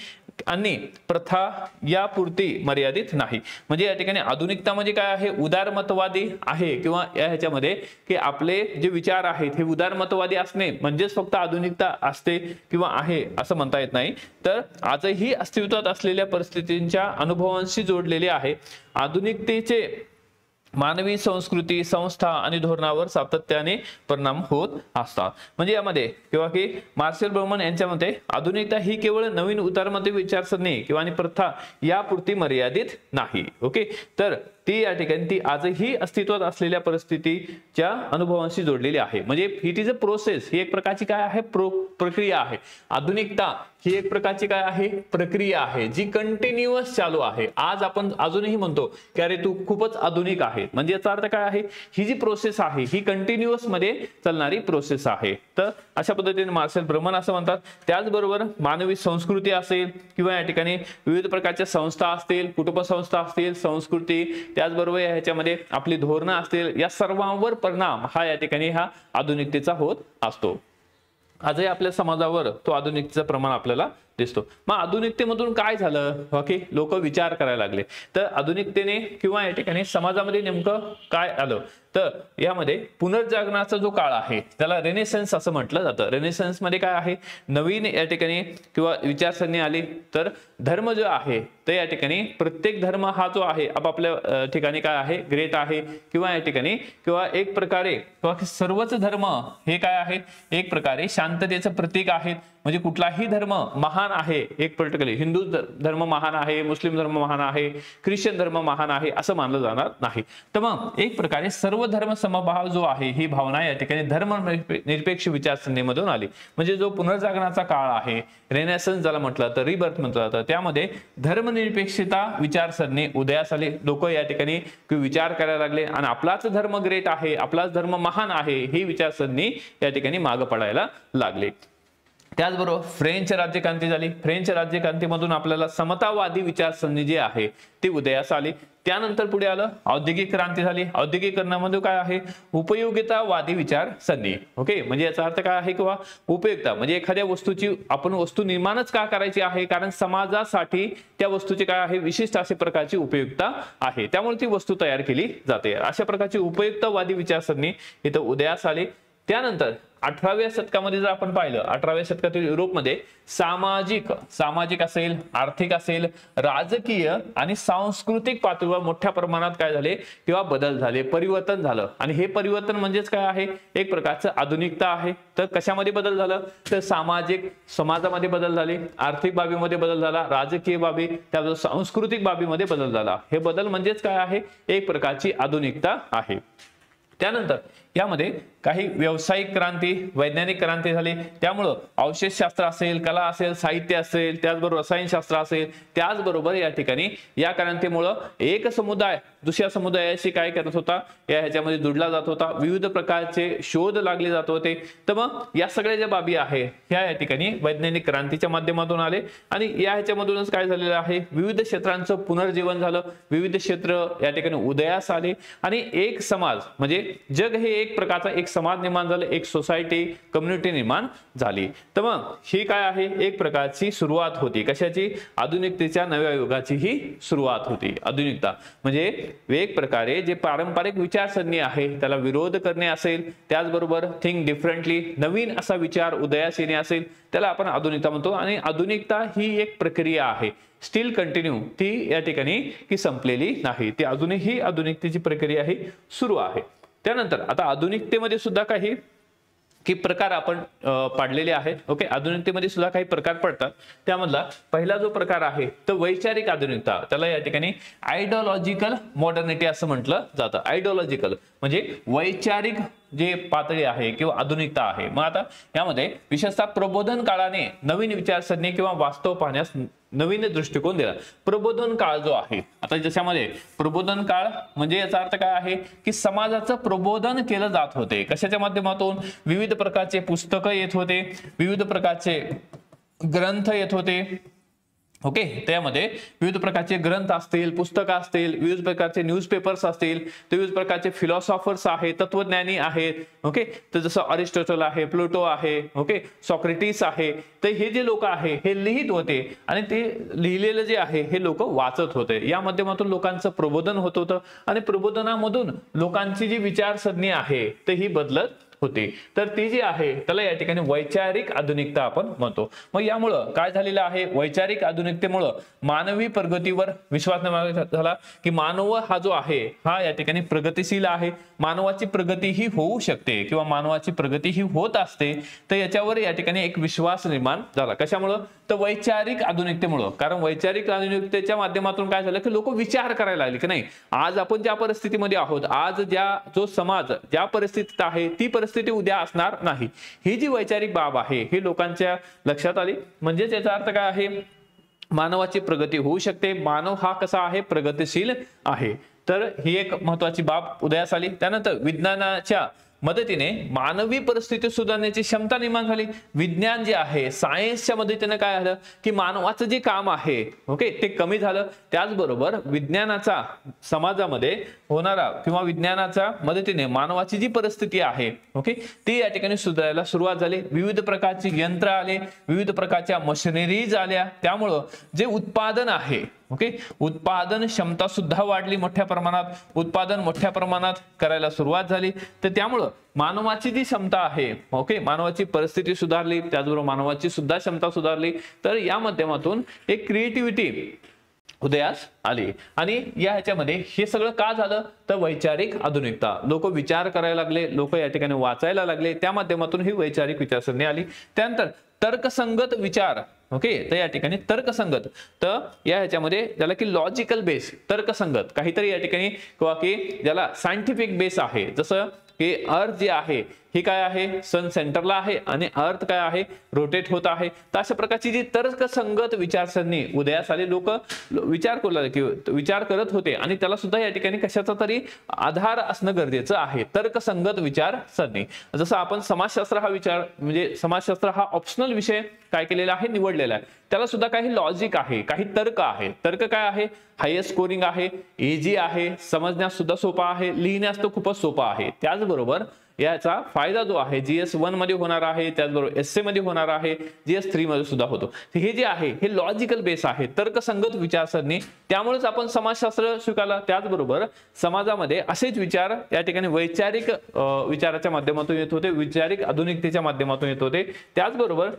आणि प्रथा यापुरती मर्यादित नाही। म्हणजे या ठिकाणी आधुनिकता म्हणजे काय आहे उदारमतवादी आहे किंवा या ह्याच्यामध्ये की आपले जे विचार आहेत हे उदारमतवादी असणे म्हणजेच फक्त आधुनिकता असते किंवा आहे असं म्हणता येत नाही, तर आजही अस्तित्वात असलेल्या परिस्थितींच्या अनुभवांशी जोडलेले आहे। आधुनिकतेचे मानवी संस्कृती, संस्था आणि धोरणावर सातत्याने परिणाम होत असतात। म्हणजे यामध्ये किंवा की मार्शल ब्रमन यांच्या मते आधुनिकता ही केवळ नवीन उदारमती विचारसरणी किंवा आणि प्रथा यापुरती मर्यादित नाही। तर ती या ठिकाणी ती आजही अस्तित्वात असलेल्या परिस्थितीच्या अनुभवांशी जोडलेली आहे। म्हणजे इट इज अ प्रोसेस, ही एक प्रकारची काय आहे प्रक्रिया आहे। आधुनिकता ही एक प्रकारची काय आहे प्रक्रिया आहे जी कंटिन्युअस चालू आहे। आज आपण अजूनही म्हणतो की अरे तू खूपच आधुनिक आहे, म्हणजे याचा अर्थ काय आहे ही जी प्रोसेस आहे ही कंटिन्युअस मध्ये चालणारी प्रोसेस आहे। तर अशा पद्धतीने मार्शल ब्रमन असं म्हणतात। त्याचबरोबर मानवी संस्कृती असेल किंवा या ठिकाणी विविध प्रकारच्या संस्था असतील, कुटुंब संस्था असतील, संस्कृती, त्याचबरोबर ह्याच्यामध्ये आपली धोरणं असतील, या सर्वांवर परिणाम हा या ठिकाणी हा आधुनिकतेचा होत असतो। आजही आपल्या समाजावर तो आधुनिकतेचं प्रमाण आपल्याला दिसतो। मग आधुनिकतेमधून काय झालं लोक विचार करायला लागले। तर आधुनिकतेने किंवा या ठिकाणी समाजामध्ये नेमकं काय आलं तर यामध्ये पुनर्जागरणाचा जो काळ आहे त्याला रेनेसन्स असं म्हटलं जातं। रेनेसन्स मध्ये काय आहे नवीन या ठिकाणी किंवा विचारसरणी आली। तर धर्म जो आहे तर या ठिकाणी प्रत्येक धर्म हा जो आहे आपापल्या ठिकाणी काय आहे ग्रेट आहे किंवा या ठिकाणी किंवा एक प्रकारे किंवा सर्वच धर्म हे काय आहेत एक प्रकारे शांततेचं प्रतीक आहेत। म्हणजे कुठलाही धर्म महान आहे, एक पर्टिक्युलर हिंदू धर्म महान आहे, मुस्लिम धर्म महान आहे, ख्रिश्चन धर्म महान आहे असं मानलं जाणार नाही। तर मग एक प्रकारे सर्व धर्म समभाव जो आहे ही भावना या ठिकाणी धर्मनिरपेक्ष विचारसरणीमधून आली। म्हणजे जो पुनर्जागरणाचा काळ आहे रेनेसन्स ज्याला म्हटलं तर रिबर्थ म्हटलं जातं, त्यामध्ये धर्मनिरपेक्षता विचारसरणी उदयास आली। लोक या ठिकाणी विचार करायला लागले आणि आपलाच धर्म ग्रेट आहे, आपलाच धर्म महान आहे ही विचारसरणी या ठिकाणी मागे पडायला लागली। त्याचबरोबर फ्रेंच राज्यक्रांती झाली। फ्रेंच राज्यक्रांतीमधून आपल्याला समतावादी विचारसरणी जी आहे ती उदयास आली। त्यानंतर पुढे आलं औद्योगिक क्रांती झाली। औद्योगिकरणामध्ये काय आहे उपयोगितावादी विचारसरणी। म्हणजे याचा अर्थ काय आहे किंवा उपयोगिता म्हणजे एखाद्या वस्तूची आपण वस्तू निर्माणच का करायची आहे कारण समाजासाठी त्या वस्तूची काय आहे विशिष्ट अशा प्रकारची उपयोगिता आहे, त्यामुळे ती वस्तू तयार केली जाते। अशा प्रकारची उपयोगितावादी विचारसरणी इथं उदयास आली। त्यानंतर 18व्या शतकामध्ये जर आपण पाहिलं 18व्या शतकातील युरोपमध्ये सामाजिक असेल, आर्थिक असेल, राजकीय आणि सांस्कृतिक पातळीवर मोठ्या प्रमाणात काय झाले किंवा बदल झाले, परिवर्तन झालं। आणि हे परिवर्तन म्हणजेच काय आहे एक प्रकारचं आधुनिकता आहे। तर कशामध्ये बदल झालं तर समाजामध्ये बदल झाले, आर्थिक बाबीमध्ये बदल झाला, राजकीय बाबी त्याबरोबर सांस्कृतिक बाबीमध्ये बदल झाला। हे बदल म्हणजेच काय आहे एक प्रकारची आधुनिकता आहे। त्यानंतर यामध्ये काही व्यावसायिक क्रांती, वैज्ञानिक क्रांती झाली। त्यामुळं अवशेषशास्त्र असेल, कला असेल, साहित्य असेल, त्याचबरोबर रसायनशास्त्र असेल, त्याचबरोबर या ठिकाणी या क्रांतीमुळं एक समुदाय दुसऱ्या समुदायाशी काय करत होता या ह्याच्यामध्ये जुडला जात होता, विविध प्रकारचे शोध लागले जात होते। तर मग या सगळ्या ज्या बाबी आहे ह्या या ठिकाणी वैज्ञानिक क्रांतीच्या माध्यमातून आले आणि या ह्याच्यामधूनच काय झालेलं आहे विविध क्षेत्रांचं पुनर्जीवन झालं, विविध क्षेत्र या ठिकाणी उदयास आले आणि एक समाज म्हणजे जग हे एक प्रकारचा एक समाज निर्माण झालं, एक सोसायटी कम्युनिटी निर्माण झाली। तर मग ही काय आहे एक प्रकारची सुरुवात होती कशाची आधुनिकतेच्या नव्या युगाची ही सुरुवात होती। आधुनिकता म्हणजे एक प्रकारे जे पारंपरिक विचारसरणी आहे त्याला विरोध करणे असेल, त्याचबरोबर थिंक डिफरंटली नवीन असा विचार उदयास येणे असेल त्याला आपण आधुनिकता म्हणतो। आणि आधुनिकता ही एक प्रक्रिया आहे, स्टील कंटिन्यू, ती या ठिकाणी की संपलेली नाही, ती अजूनही आधुनिकतेची प्रक्रिया ही सुरू आहे। त्यानंतर आता आधुनिकतेमध्ये सुद्धा काही की प्रकार आपण पाडलेले आहेत। आधुनिकतेमध्ये सुद्धा काही प्रकार पडतात। त्यामधला पहिला जो प्रकार आहे तो वैचारिक आधुनिकता, त्याला या ठिकाणी आयडिओलॉजिकल मॉडर्निटी असं म्हटलं जातं। आयडिओलॉजिकल म्हणजे वैचारिक जे पातळी आहे किंवा आधुनिकता आहे। मग आता यामध्ये विशेषतः प्रबोधन काळाने नवीन विचारसरणी किंवा वास्तव पाहण्यास नवीन दृष्टिकोन दिला। प्रबोधन काळ जो आहे, आता ज्याच्यामध्ये प्रबोधन काळ म्हणजे याचा अर्थ काय आहे की समाजाचं प्रबोधन केलं जात होते। कशाच्या माध्यमातून? विविध प्रकारचे पुस्तकं येत होते, विविध प्रकारचे ग्रंथ येत होते। ओके, त्यामध्ये विविध प्रकारचे ग्रंथ असतील, पुस्तकं असतील, विविध प्रकारचे न्यूजपेपर्स असतील, विविध प्रकारचे फिलॉसॉफर्स आहेत, तत्वज्ञानी आहेत। ओके, तर जसं अरिस्टॉटल आहे, प्लूटो आहे, ओके, सॉक्रेटिस आहे, तर हे जे लोक आहे हे लिहित होते आणि ते लिहिलेलं जे आहे हे लोक वाचत होते। या माध्यमातून लोकांचं प्रबोधन होत होतं आणि प्रबोधनामधून लोकांची जी विचारसरणी आहे तर ही बदलत होती। तर ती जी आहे त्याला या ठिकाणी वैचारिक आधुनिकता आपण म्हणतो। मग यामुळं काय झालेलं आहे, वैचारिक आधुनिकतेमुळे मानवी प्रगतीवर विश्वास निर्माण झाला की मानव हा जो आहे हा या ठिकाणी प्रगतिशील आहे, मानवाची प्रगती ही होऊ शकते किंवा मानवाची प्रगती ही होत असते। तर याच्यावर या ठिकाणी एक विश्वास निर्माण झाला। कशामुळं? तर वैचारिक आधुनिकतेमुळं। कारण वैचारिक आधुनिकतेच्या माध्यमातून काय झालं की लोक विचार करायला लागले की नाही, आज आपण ज्या परिस्थितीमध्ये आहोत, आज जो समाज ज्या परिस्थितीत आहे ती परिस्थिती उद्या असणार नाही। ही जी वैचारिक बाब आहे ही लोकांच्या लक्षात आली। म्हणजे याचा अर्थ काय आहे, मानवाची प्रगती होऊ शकते, मानव हा कसा आहे, प्रगतिशील आहे। तर ही एक महत्वाची बाब उदयास आली। त्यानंतर विज्ञानाच्या मदतीने मानवी परिस्थिती सुधारण्याची क्षमता निर्माण झाली। विज्ञान जे आहे, सायन्सच्या मदतीने काय झालं की मानवाचं जे काम आहे ओके ते कमी झालं। त्याचबरोबर विज्ञानाचा समाजामध्ये होणारा किंवा विज्ञानाच्या मदतीने मानवाची जी परिस्थिती आहे ओके ती या ठिकाणी सुधारायला सुरुवात झाली। विविध प्रकारची यंत्र आले, विविध प्रकारच्या मशिनरीज आल्या, त्यामुळं जे उत्पादन आहे ओके उत्पादन क्षमता सुद्धा वाढली, मोठ्या प्रमाणात उत्पादन मोठ्या प्रमाणात करायला सुरुवात झाली। तर त्यामुळं मानवाची जी क्षमता आहे ओके मानवाची परिस्थिती सुधारली, त्याचबरोबर मानवाची सुद्धा क्षमता सुधारली। तर या माध्यमातून एक क्रिएटिव्हिटी उदयास आली। आणि या ह्याच्यामध्ये हे सगळं का झालं तर वैचारिक आधुनिकता, लोक विचार करायला लागले, लोक या ठिकाणी वाचायला लागले, त्या माध्यमातून ही वैचारिक विचारसरणी आली। त्यानंतर तर्कसंगत विचार ओके तर या ठिकाणी तर्कसंगत, तर या ह्याच्यामध्ये ज्याला की लॉजिकल बेस, तर्कसंगत काहीतरी या ठिकाणी किंवा की ज्याला सायंटिफिक बेस आहे, जसं की अर्थ जे आहे ही काय आहे सन सेंटरला आहे आणि अर्थ काय आहे रोटेट होत आहे। तर अशा प्रकारची जी तर्कसंगत विचारसरणी उदयास आली, लोक विचार करत होते आणि त्याला सुद्धा या ठिकाणी कशाचा तरी आधार असणं गरजेचं आहे, तर्कसंगत विचारसरणी। जसं आपण समाजशास्त्र हा विचार म्हणजे समाजशास्त्र हा ऑप्शनल विषय काय केलेला आहे निवडलेला आहे, त्याला सुद्धा काही लॉजिक आहे, काही तर्क आहे। तर्क काय आहे, हायेस्ट स्कोरिंग आहे, इझी आहे, समजण्यास सुद्धा सोपा आहे, लिहिण्यास तो खूपच सोपा आहे। त्याचबरोबर याचा फायदा जो आहे GS1 मध्ये होणार आहे, त्याचबरोबर एसए मध्ये होणार आहे, GS3 मध्ये सुद्धा होतो। हे जे आहे हे लॉजिकल बेस आहे, तर्कसंगत विचारसरणी, त्यामुळेच आपण समाजशास्त्र स्वीकारला। त्याचबरोबर समाजामध्ये असेच विचार या ठिकाणी वैचारिक विचाराच्या माध्यमातून येत होते, वैचारिक आधुनिकतेच्या माध्यमातून येत होते। त्याचबरोबर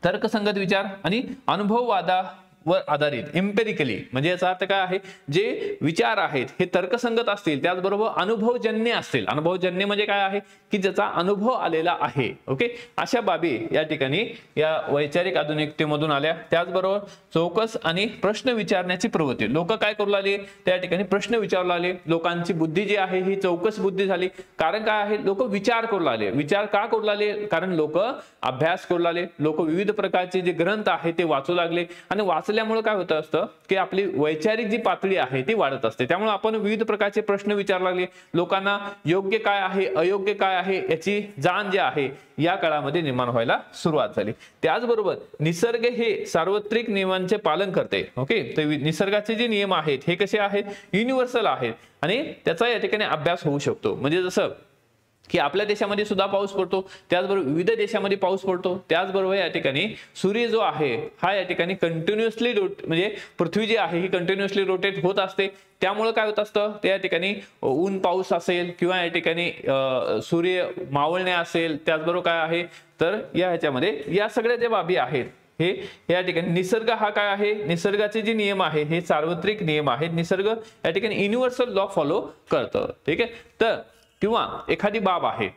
तर्कसंगत विचार आणि अनुभववादावर आधारित एम्पिरिकली, म्हणजे याचा अर्थ काय आहे, जे विचार आहेत हे तर्कसंगत असतील, त्याचबरोबर अनुभवजन्य असतील। अनुभवजन्य म्हणजे काय आहे की ज्याचा अनुभव आलेला आहे ओके अशा बाबी या ठिकाणी या वैचारिक आधुनिकतेमधून आल्या। त्याचबरोबर चौकस आणि प्रश्न विचारण्याची प्रवृत्ती, लोक काय करू लागले त्या ठिकाणी प्रश्न विचारू लागले, लोकांची बुद्धी जी आहे ही चौकस बुद्धी झाली। कारण काय आहे, लोक विचार करू लागले। विचार का करू लागले, कारण लोक अभ्यास करू लागले, लोक विविध प्रकारचे जे ग्रंथ आहे ते वाचू लागले आणि वाचल्यामुळे काय होतं असतं की आपली वैचारिक जी पातळी आहे ती वाढत असते। त्यामुळे आपण विविध प्रकारचे प्रश्न विचारू लागले, लोकांना योग्य काय आहे अयोग्य काय आहे याची जाण जी आहे या काळामध्ये निर्माण व्हायला सुरुवात झाली। त्याचबरोबर निसर्ग हे सार्वत्रिक नियमांचे पालन करते ओके तर निसर्गाचे जे नियम आहेत हे कसे आहेत, युनिव्हर्सल आहेत आणि त्याचा या ठिकाणी अभ्यास होऊ शकतो। म्हणजे जसं की आपल्या देशामध्ये सुद्धा पाऊस पडतो, त्याचबरोबर विविध देशामध्ये पाऊस पडतो, त्याचबरोबर या ठिकाणी सूर्य जो आहे हा या ठिकाणी कंटिन्युअसली म्हणजे पृथ्वी जी आहे ही कंटिन्युअसली रोटेट होत असते। त्यामुळे काय होत असतं, त्या ठिकाणी ऊन पाऊस असेल किंवा या ठिकाणी सूर्य मावळणे असेल, त्याचबरोबर काय आहे तर या ह्याच्यामध्ये या सगळ्या ज्या बाबी आहेत हे या ठिकाणी निसर्ग हा काय आहे, निसर्गाचे जे नियम आहे हे सार्वत्रिक नियम आहेत, निसर्ग या ठिकाणी युनिव्हर्सल लॉ फॉलो करतं ठीक आहे। तर किंवा एखादी बाब आहे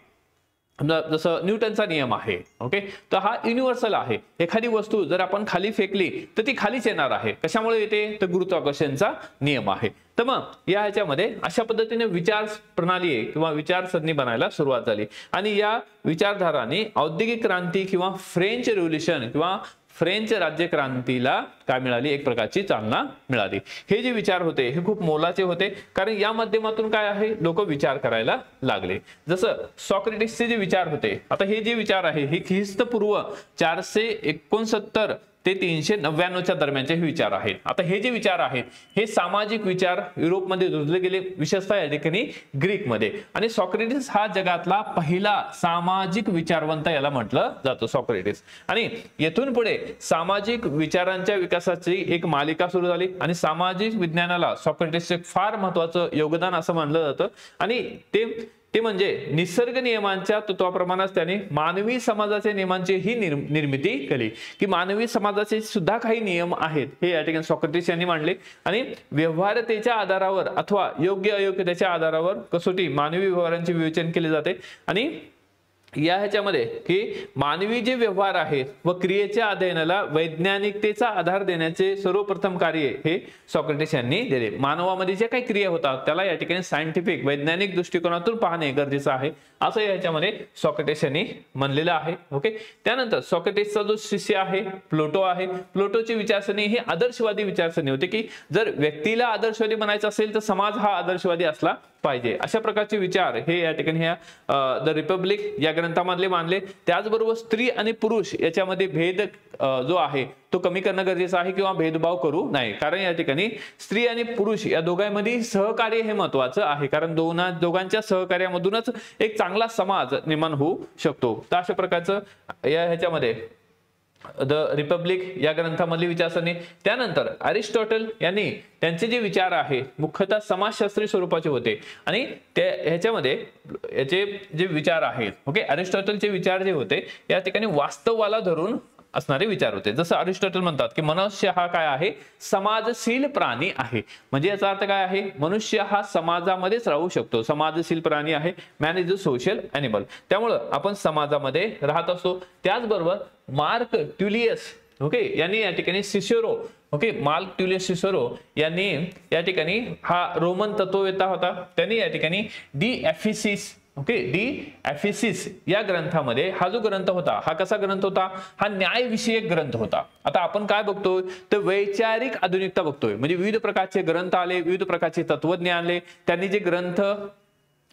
जसं न्यूटनचा नियम आहे ओके तर हा युनिव्हर्सल आहे। एखादी वस्तू जर आपण खाली फेकली तर ती खालीच येणार आहे, कशामुळे येते तर गुरुत्वाकर्षणचा नियम आहे। तर मग या ह्याच्यामध्ये अशा पद्धतीने विचार प्रणाली किंवा विचारसरणी बनायला सुरुवात झाली आणि या विचारधारांनी औद्योगिक क्रांती किंवा फ्रेंच रेव्होल्यूशन किंवा फ्रेंच राज्यक्रांतीला काय मिळाली, एक प्रकारची चालना मिळाली। हे जे विचार होते हे खूप मोलाचे होते, कारण या माध्यमातून काय आहे, लोक विचार करायला लागले। जसं सॉक्रेटिसचे जे विचार होते, आता हे जे विचार आहे हे ख्रिस्तपूर्व 469 ते 399च्या दरम्यानचे हे विचार आहेत। आता हे जे विचार आहेत हे सामाजिक विचार युरोपमध्ये रुजले गेले, विशेषतः या ठिकाणी ग्रीकमध्ये, आणि सॉक्रेटिस हा जगातला पहिला सामाजिक विचारवंत याला म्हटलं जातं, सॉक्रेटिस। आणि येथून पुढे सामाजिक विचारांच्या विकासाची एक मालिका सुरू झाली आणि सामाजिक विज्ञानाला सॉक्रेटिसचे फार महत्त्वाचं योगदान असं मानलं जातं। आणि ते म्हणजे निसर्ग नियमांच्या तत्वाप्रमाणे त्याने मानवी समाजाच्या नियमांची ही निर्मिती केली, की मानवी समाजाचे सुद्धा काही नियम आहेत हे या ठिकाणी सॉक्रेटिस यांनी मांडले। आणि व्यवहार्यतेच्या आधारावर अथवा योग्य अयोग्यतेच्या आधारावर कसोटी मानवी व्यवहारांचे विवेचन केले जाते। आणि या ह्याच्यामध्ये की मानवी जे व्यवहार आहेत व क्रियेच्या अध्ययनाला वैज्ञानिकतेचा आधार देण्याचे सर्वप्रथम कार्य हे सॉक्रेटिस यांनी दिले। मानवामध्ये जे काही क्रिया होतात त्याला या ठिकाणी सायंटिफिक वैज्ञानिक दृष्टिकोनातून पाहणे गरजेचं आहे असं याच्यामध्ये सॉक्रेटिस यांनी म्हणलेलं आहे। ओके, त्यानंतर सॉक्रेटिसचा जो शिष्य आहे प्लूटो आहे, प्लूटोची विचारसरणी ही आदर्शवादी विचारसरणी होती, की जर व्यक्तीला आदर्शवादी बनायचं असेल तर समाज हा आदर्शवादी असला पाहिजे, अशा प्रकारचे विचार हे या ठिकाणी ह्या द रिपब्लिक या ग्रंथामधले मानले। त्याचबरोबर स्त्री आणि पुरुष याच्यामध्ये भेद जो आहे तो कमी करणं गरजेचं आहे किंवा भेदभाव करू नये, कारण या ठिकाणी स्त्री आणि पुरुष या दोघांमध्ये सहकार्य हे महत्त्वाचं आहे, कारण दोघांच्या सहकार्यामधूनच एक चांगला समाज निर्माण होऊ शकतो। तर अशा प्रकारचं या ह्याच्यामध्ये द रिपब्लिक या ग्रंथामधली विचारसरणी। त्यानंतर अरिस्टॉटल यांनी त्यांचे जे विचार आहे मुख्यतः समाजशास्त्रीय स्वरूपाचे होते आणि ह्याच्यामध्ये याचे जे विचार आहेत, ओके, अरिस्टॉटलचे विचार जे होते या ठिकाणी वास्तवाला धरून असणारे विचार होते। जसं अरिस्टॉटल म्हणतात की मनुष्य हा काय आहे, समाजशील प्राणी आहे, म्हणजे याचा अर्थ काय आहे, मनुष्य हा समाजामध्येच राहू शकतो, समाजशील प्राणी आहे, man is a social animal, त्यामुळं आपण समाजामध्ये राहत असतो। त्याचबरोबर मार्क ट्युलियस ओके यांनी या ठिकाणी सिसेरो ओके मार्क ट्युलियस सिसेरो यांनी या ठिकाणी हा रोमन तत्ववेत्ता होता, त्यांनी या ठिकाणी डी एफिसिस ओके डी एफिसिस या ग्रंथामध्ये हा जो ग्रंथ होता हा कसा ग्रंथ होता, हा न्यायविषयक ग्रंथ होता। आता आपण काय बघतोय तर वैचारिक आधुनिकता बघतोय, म्हणजे विविध प्रकारचे ग्रंथ आले, विविध प्रकारचे तत्वज्ञ आले, त्यांनी जे ग्रंथ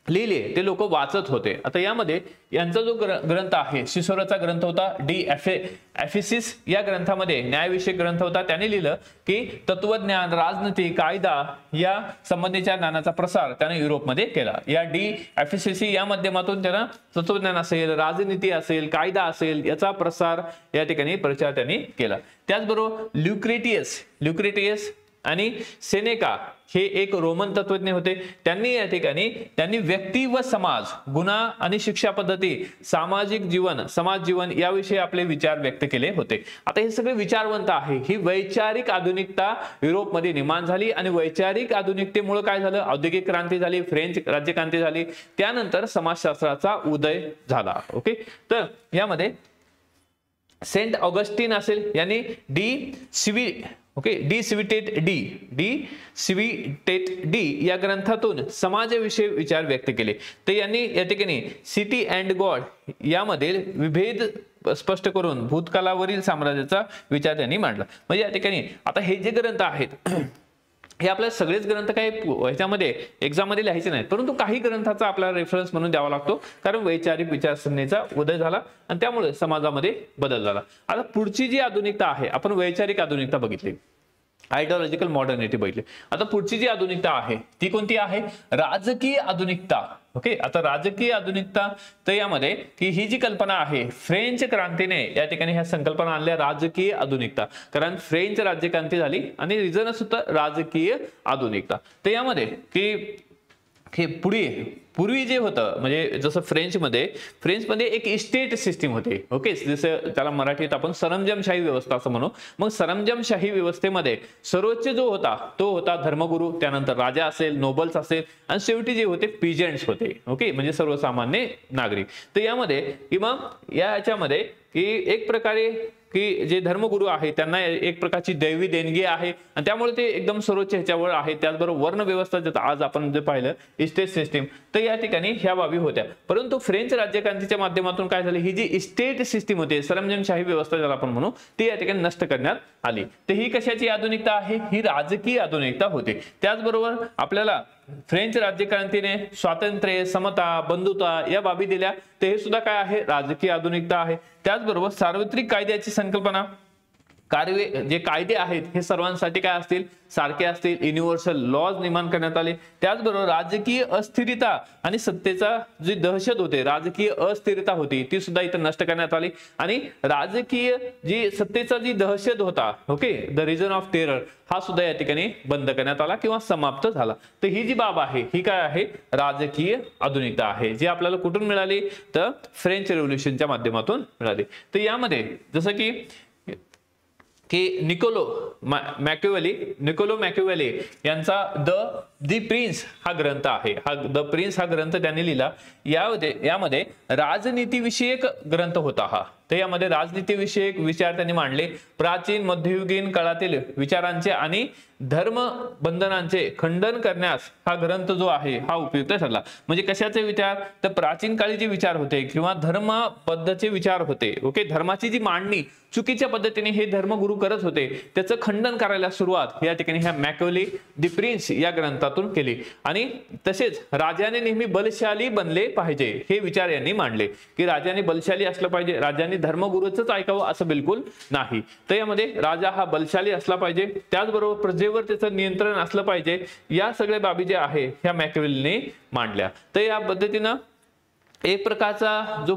लिहिले ते लोक वाचत होते। आता यामध्ये यांचा जो ग्रंथ आहे सिसेरोचा ग्रंथ होता डी एफिसिस या ग्रंथामध्ये न्यायविषयक ग्रंथ होता, त्याने लिहिलं की तत्वज्ञान, राजनीती, कायदा या संबंधीच्या ज्ञानाचा प्रसार त्याने युरोपमध्ये केला। या डी एफिसिस या माध्यमातून त्यानं तत्वज्ञान असेल, राजनीती असेल, कायदा असेल याचा प्रसार या ठिकाणी प्रचार त्यांनी केला। त्याचबरोबर ल्युक्रेटियस आणि सेनेका हे एक रोमन तत्वज्ञ होते, त्यांनी या ठिकाणी व्यक्ती व समाज, गुन्हा आणि शिक्षा पद्धती, सामाजिक जीवन, समाज जीवन याविषयी आपले विचार व्यक्त केले होते। आता हे सगळे विचारवंत आहे, ही वैचारिक आधुनिकता युरोपमध्ये निर्माण झाली आणि वैचारिक आधुनिकतेमुळे काय झालं, औद्योगिक क्रांती झाली, फ्रेंच राज्यक्रांती झाली, त्यानंतर समाजशास्त्राचा उदय झाला। ओके, तर यामध्ये सेंट ऑगस्टिन असेल यांनी डी सिव्हिटेट डी या ग्रंथातून समाजाविषयी विचार व्यक्त केले। तर यांनी या ठिकाणी सिटी अँड गॉड यामध्ये विभेद स्पष्ट करून भूतकालावरील साम्राज्याचा विचार त्यांनी मांडला। म्हणजे या ठिकाणी आता हे जे ग्रंथ आहेत हे आपल्या सगळेच ग्रंथ काही ह्याच्यामध्ये एक्झाम मध्ये लिहायचे नाहीत, परंतु काही ग्रंथाचा आपल्याला रेफरन्स म्हणून द्यावा लागतो, कारण वैचारिक विचारसरणीचा उदय झाला आणि त्यामुळे समाजामध्ये बदल झाला। आता पुढची जी आधुनिकता आहे, आपण वैचारिक आधुनिकता बघितली, आयडिओलॉजिकल मॉडर्निटी बघितली। आता पुढची जी आधुनिकता आहे ती कोणती आहे, राजकीय आधुनिकता। ओके, आता राजकीय आधुनिकता तर यामध्ये की ही जी कल्पना आहे फ्रेंच क्रांतीने या ठिकाणी ह्या संकल्पना आणल्या, राजकीय आधुनिकता, कारण फ्रेंच राज्यक्रांती झाली आणि रिझन सुद्धा राजकीय आधुनिकता। तर यामध्ये की हे पूर्वी जे होतं म्हणजे जसं फ्रेंचमध्ये एक इस्टेट सिस्टीम होती, ओके, जसं त्याला मराठीत आपण सरंजामशाही व्यवस्था असं म्हणू। मग सरंजामशाही व्यवस्थेमध्ये सर्वोच्च जो होता तो होता धर्मगुरू, त्यानंतर राजा असेल, नोबल्स असेल आणि शेवटी जे होते पीजेंट्स होते, ओके, म्हणजे सर्वसामान्य नागरिक। तर यामध्ये किंवा याच्यामध्ये की एक प्रकारे की जे धर्मगुरू आहे त्यांना एक प्रकारची दैवी देणगी आहे आणि त्यामुळे ते एकदम सर्वोच्च ह्याच्यावर आहे। त्याचबरोबर वर्ण व्यवस्था ज्याचं आज आपण जे पाहिलं इस्टेट सिस्टीम, तर या ठिकाणी ह्या बाबी होत्या। परंतु फ्रेंच राज्यक्रांतीच्या माध्यमातून काय झालं, ही जी इस्टेट सिस्टीम होती, सरंजामशाही व्यवस्था ज्याला आपण म्हणू, ती या ठिकाणी नष्ट करण्यात आली। तर ही कशाची आधुनिकता आहे, ही राजकीय आधुनिकता होती। त्याचबरोबर आपल्याला फ्रेंच राज्यक्रांतीने स्वातंत्र्य, समता, बंधुता या बाबी दिल्या, तर हे सुद्धा काय आहे, राजकीय आधुनिकता आहे। त्याचबरोबर सार्वत्रिक कायद्याची संकल्पना, जे कायदे आहेत हे सर्वांसाठी काय असतील, सारखे असतील, युनिव्हर्सल लॉज निर्माण करण्यात आले। त्याचबरोबर राजकीय अस्थिरता आणि सत्तेचा जी दहशत होते, राजकीय अस्थिरता होती, ती सुद्धा इथे नष्ट करण्यात आली आणि राजकीय जी सत्तेचा जी दहशत होता, okay, the region of terror, हा सुद्धा या ठिकाणी बंद करण्यात आला किंवा समाप्त झाला। तर ही जी बाब आहे ही काय आहे, राजकीय आधुनिकता आहे, जी आपल्याला कुठून मिळाली, तर फ्रेंच रेव्होल्यूशनच्या माध्यमातून मिळाली। तर यामध्ये जसं की निकोलो मॅकियावेली यांचा दी प्रिन्स हा ग्रंथ आहे, हा द प्रिन्स हा ग्रंथ त्यांनी लिहिला। यामध्ये राजनीतिविषयक ग्रंथ होता हा। तर यामध्ये राजनीतिविषयक विचार त्यांनी मांडले, प्राचीन मध्ययुगीन काळातील विचारांचे आणि धर्म बंधनांचे खंडन करण्यास हा ग्रंथ जो आहे हा उपयुक्त ठरला। म्हणजे कशाचे विचार, तर प्राचीन काळी जे विचार होते किंवा धर्मबद्धचे विचार होते, ओके, धर्माची जी मांडणी चुकीच्या पद्धतीने हे धर्मगुरू करत होते, त्याचं खंडन करायला सुरुवात या ठिकाणी ह्या मॅकियावेली दी प्रिन्स या ग्रंथातून केली। आणि तसेच राजाने नेहमी बलशाली बनले पाहिजे हे विचार यांनी मांडले, की राजाने बलशाली असलं पाहिजे, राजाने धर्मगुरूच ऐकावं असं बिलकुल नाही। तर यामध्ये राजा हा बलशाली असला पाहिजे, त्याचबरोबर प्रजेवर त्याचं नियंत्रण असलं पाहिजे, या सगळ्या बाबी ज्या आहे ह्या मॅकियावेलीने मांडल्या। तर या पद्धतीनं एक प्रकारचा जो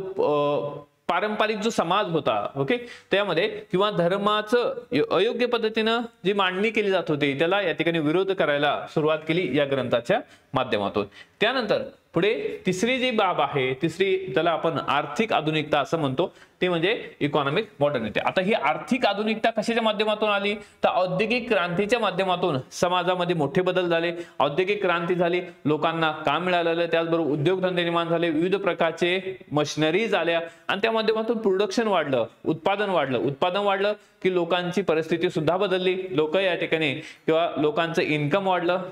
पारंपरिक जो समाज होता, ओके, त्यामध्ये किंवा धर्माचं अयोग्य पद्धतीनं जी मांडणी केली जात होती त्याला या ठिकाणी विरोध करायला सुरुवात केली या ग्रंथाच्या माध्यमातून। त्यानंतर पुढे तिसरी जी बाब आहे, तिसरी त्याला आपण आर्थिक आधुनिकता असं म्हणतो, ते म्हणजे इकॉनॉमिक मॉडर्निटी। आता ही आर्थिक आधुनिकता कशाच्या माध्यमातून आली, तर औद्योगिक क्रांतीच्या माध्यमातून समाजामध्ये मोठे बदल झाले, औद्योगिक क्रांती झाली, लोकांना काम मिळालं, त्याचबरोबर उद्योगधंदे निर्माण झाले, विविध प्रकारचे मशिनरीज आल्या आणि त्या माध्यमातून प्रोडक्शन वाढलं, उत्पादन वाढलं की लोकांची परिस्थिती सुद्धा बदलली, लोक या ठिकाणी किंवा लोकांचं इन्कम वाढलं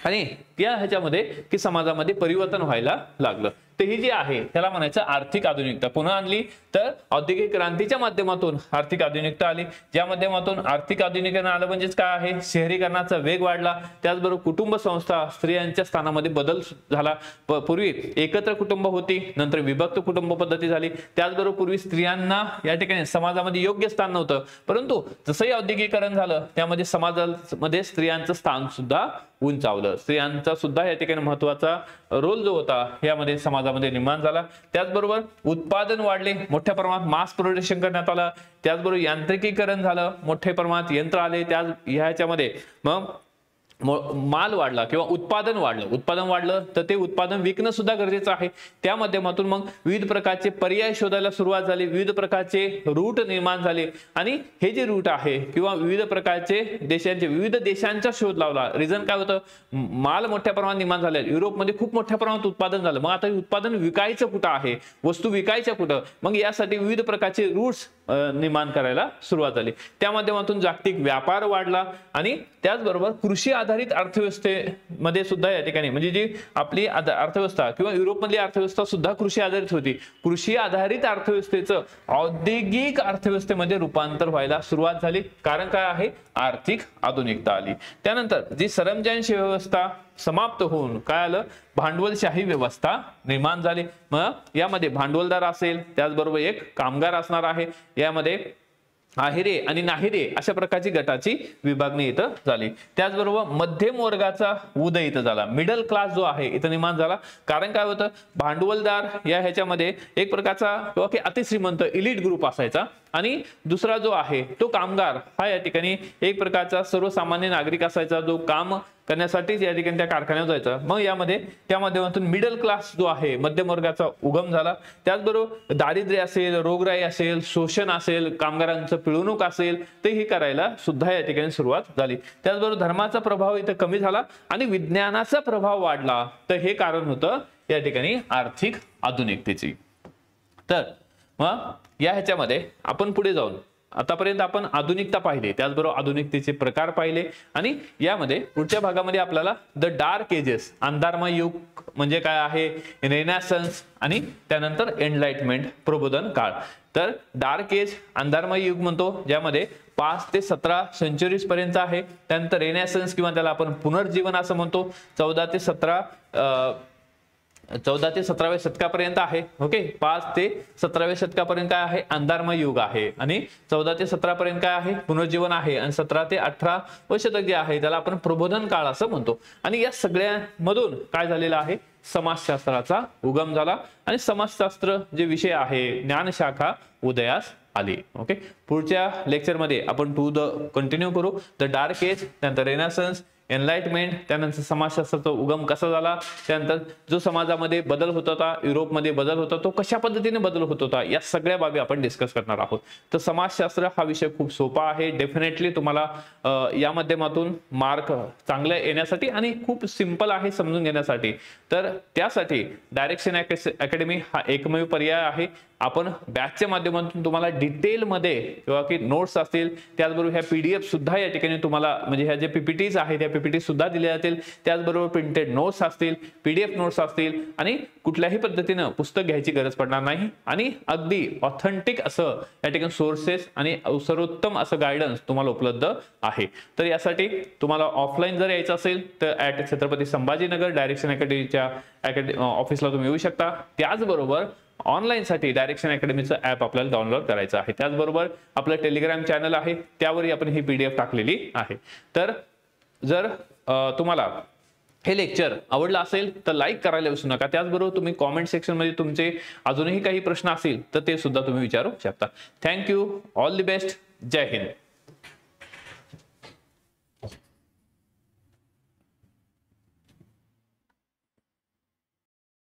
आणि या ह्याच्यामध्ये की समाजामध्ये परिवर्तन व्हायला लागलं। तर ही जी आहे त्याला म्हणायचं आर्थिक आधुनिकता पुन्हा आणली, तर औद्योगिक क्रांतीच्या माध्यमातून आर्थिक आधुनिकता आली, ज्या माध्यमातून आर्थिक आधुनिकरण आलं म्हणजेच काय आहे, शहरीकरणाचा वेग वाढला, त्याचबरोबर कुटुंब संस्था स्त्रियांच्या स्थानामध्ये बदल झाला। पूर्वी एकत्र कुटुंब होती, नंतर विभक्त कुटुंब पद्धती झाली, त्याचबरोबर पूर्वी स्त्रियांना या ठिकाणी समाजामध्ये योग्य स्थान नव्हतं, परंतु जसंही औद्योगिकरण झालं त्यामध्ये समाजामध्ये स्त्रियांचं स्थान सुद्धा उंचावलं, स्त्रियांचा सुद्धा या ठिकाणी महत्वाचा रोल जो होता यामध्ये समाजामध्ये निर्माण झाला। त्याचबरोबर उत्पादन वाढले, मोठ्या प्रमाणात मास प्रोडक्शन करण्यात आलं, त्याचबरोबर यांत्रिकीकरण झालं, मोठ्या प्रमाणात यंत्र आले, ह्याच्यामध्ये मग माल वाढला किंवा उत्पादन वाढलं तर ते उत्पादन विकणं सुद्धा गरजेचं आहे। त्या माध्यमातून मग विविध प्रकारचे पर्याय शोधायला सुरुवात झाली, विविध प्रकारचे रूट निर्माण झाले आणि हे जे रूट आहे किंवा विविध प्रकारचे विविध देशांचा शोध लावला। रिझन काय होतं, माल मोठ्या प्रमाणात निर्माण झाले, युरोपमध्ये खूप मोठ्या प्रमाणात उत्पादन झालं, मग आता उत्पादन विकायचं कुठं आहे, वस्तू विकायच्या कुठं, मग यासाठी विविध प्रकारचे रूट्स निर्माण करायला सुरुवात झाली। त्या माध्यमातून जागतिक व्यापार वाढला आणि त्याचबरोबर कृषी आधारित अर्थव्यवस्थेमध्ये सुद्धा या ठिकाणी म्हणजे जी आपली अर्थव्यवस्था किंवा युरोपमधली अर्थव्यवस्था सुद्धा कृषी आधारित होती, कृषी आधारित अर्थव्यवस्थेचं औद्योगिक अर्थव्यवस्थेमध्ये रूपांतर व्हायला सुरुवात झाली, कारण काय आहे, आर्थिक आधुनिकता आली। त्यानंतर जी सरंजामशाही व्यवस्था समाप्त होऊन काय आलं, भांडवलशाही व्यवस्था निर्माण झाली। मग यामध्ये भांडवलदार असेल, त्याचबरोबर एक कामगार असणार आहे, यामध्ये आहेरे आणि नाहिरे अशा प्रकारची गटाची विभागणी इथं झाली। त्याचबरोबर मध्यम वर्गाचा उदय इथं झाला, मिडल क्लास जो आहे इथं निर्माण झाला, कारण काय होतं, भांडवलदार या ह्याच्यामध्ये एक प्रकारचा किंवा की अतिश्रीमंत इलीट ग्रुप असायचा आणि दुसरा जो आहे तो कामगार हा या ठिकाणी एक प्रकारचा सर्वसामान्य नागरिक असायचा, जो काम करण्यासाठी या ठिकाणी त्या कारखान्यावर जायचा। मग यामध्ये त्या माध्यमातून मिडल क्लास जो आहे मध्यम वर्गाचा उगम झाला। त्याचबरोबर दारिद्र्य असेल, रोगराई असेल, शोषण असेल, कामगारांचं पिळवणूक असेल, ते ही करायला सुद्धा या ठिकाणी सुरुवात झाली। त्याचबरोबर धर्माचा प्रभाव इथं कमी झाला आणि विज्ञानाचा प्रभाव वाढला, तर हे कारण होतं या ठिकाणी आर्थिक आधुनिकतेची। तर मग या ह्याच्यामध्ये आपण पुढे जाऊन आतापर्यंत आपण आधुनिकता पाहिली, त्याचबरोबर आधुनिकतेचे प्रकार पाहिले आणि यामध्ये पुढच्या भागामध्ये आपल्याला द डार्क एजेस, अंधारमय युग म्हणजे काय आहे, रेनेसन्स आणि त्यानंतर एनलाइटमेंट, प्रबोधन काळ. तर डार्क एज अंधारमय युग म्हणतो ज्यामध्ये 5 ते 17 सेंचुरीज पर्यंत आहे. त्यानंतर रेनेसन्स किंवा त्याला आपण पुनर्जीवन असं म्हणतो 14 ते 17व्या शतकापर्यंत आहे. ओके, 5 ते 17व्या शतकापर्यंत काय आहे, अंधारमय युग आहे आणि 14 ते 17 पर्यंत काय आहे, पुनर्जीवन आहे आणि 17 ते 18 शतक जे आहे त्याला आपण प्रबोधन काळ असं म्हणतो. आणि या सगळ्यांमधून काय झालेलं आहे, समाजशास्त्राचा उगम झाला आणि समाजशास्त्र जे विषय आहे, ज्ञानशाखा उदयास आली. ओके, पुढच्या लेक्चरमध्ये आपण कंटिन्यू करू द डार्क एज, त्यानंतर रेनेसन्स, एनलाइटमेंट, त्यानंतर समाजशास्त्राचा उगम कसा झाला, त्यानंतर जो समाजामध्ये बदल होत होता, युरोपमध्ये बदल होता, तो कशा पद्धतीने बदल होत होता, या सगळ्या बाबी आपण डिस्कस करणार आहोत. तर समाजशास्त्र हा विषय खूप सोपा आहे. डेफिनेटली तुम्हाला या माध्यमातून मार्क चांगले येण्यासाठी आणि खूप सिंपल आहे समजून घेण्यासाठी. तर त्यासाठी डायरेक्शन अकॅडमी हा एकमेव पर्याय आहे. आपण बॅचच्या माध्यमातून तुम्हाला डिटेलमध्ये किंवा की नोट्स असतील, त्याचबरोबर ह्या PDF सुद्धा या ठिकाणी तुम्हाला म्हणजे ह्या जे PPTs आहेत त्या PPT सुद्धा दिल्या जातील. त्याचबरोबर प्रिंटेड नोट्स असतील, PDF नोट्स असतील आणि कुठल्याही पद्धतीनं पुस्तक घ्यायची गरज पडणार नाही आणि अगदी ऑथेंटिक असं या ठिकाणी सोर्सेस आणि सर्वोत्तम असं गायडन्स तुम्हाला उपलब्ध आहे. तर यासाठी तुम्हाला ऑफलाईन जर यायचं असेल तर @ छत्रपती संभाजीनगर डायरेक्शन अकॅडमीच्या ऑफिसला तुम्ही येऊ शकता. त्याचबरोबर ऑनलाईन साठी डायरेक्शन अकॅडमीचं ऍप आपल्याला डाउनलोड करायचं आहे. त्याचबरोबर आपलं टेलिग्राम चॅनल आहे, त्यावरही आपण ही PDF टाकलेली आहे. तर जर तुम्हाला हे लेक्चर आवडलं असेल तर लाईक करायला विसरू नका. त्याचबरोबर तुम्ही कॉमेंट सेक्शन मध्ये तुमचे अजूनही काही प्रश्न असतील तर ते सुद्धा तुम्ही विचारू शकता. थँक्यू, ऑल द बेस्ट, जय हिंद.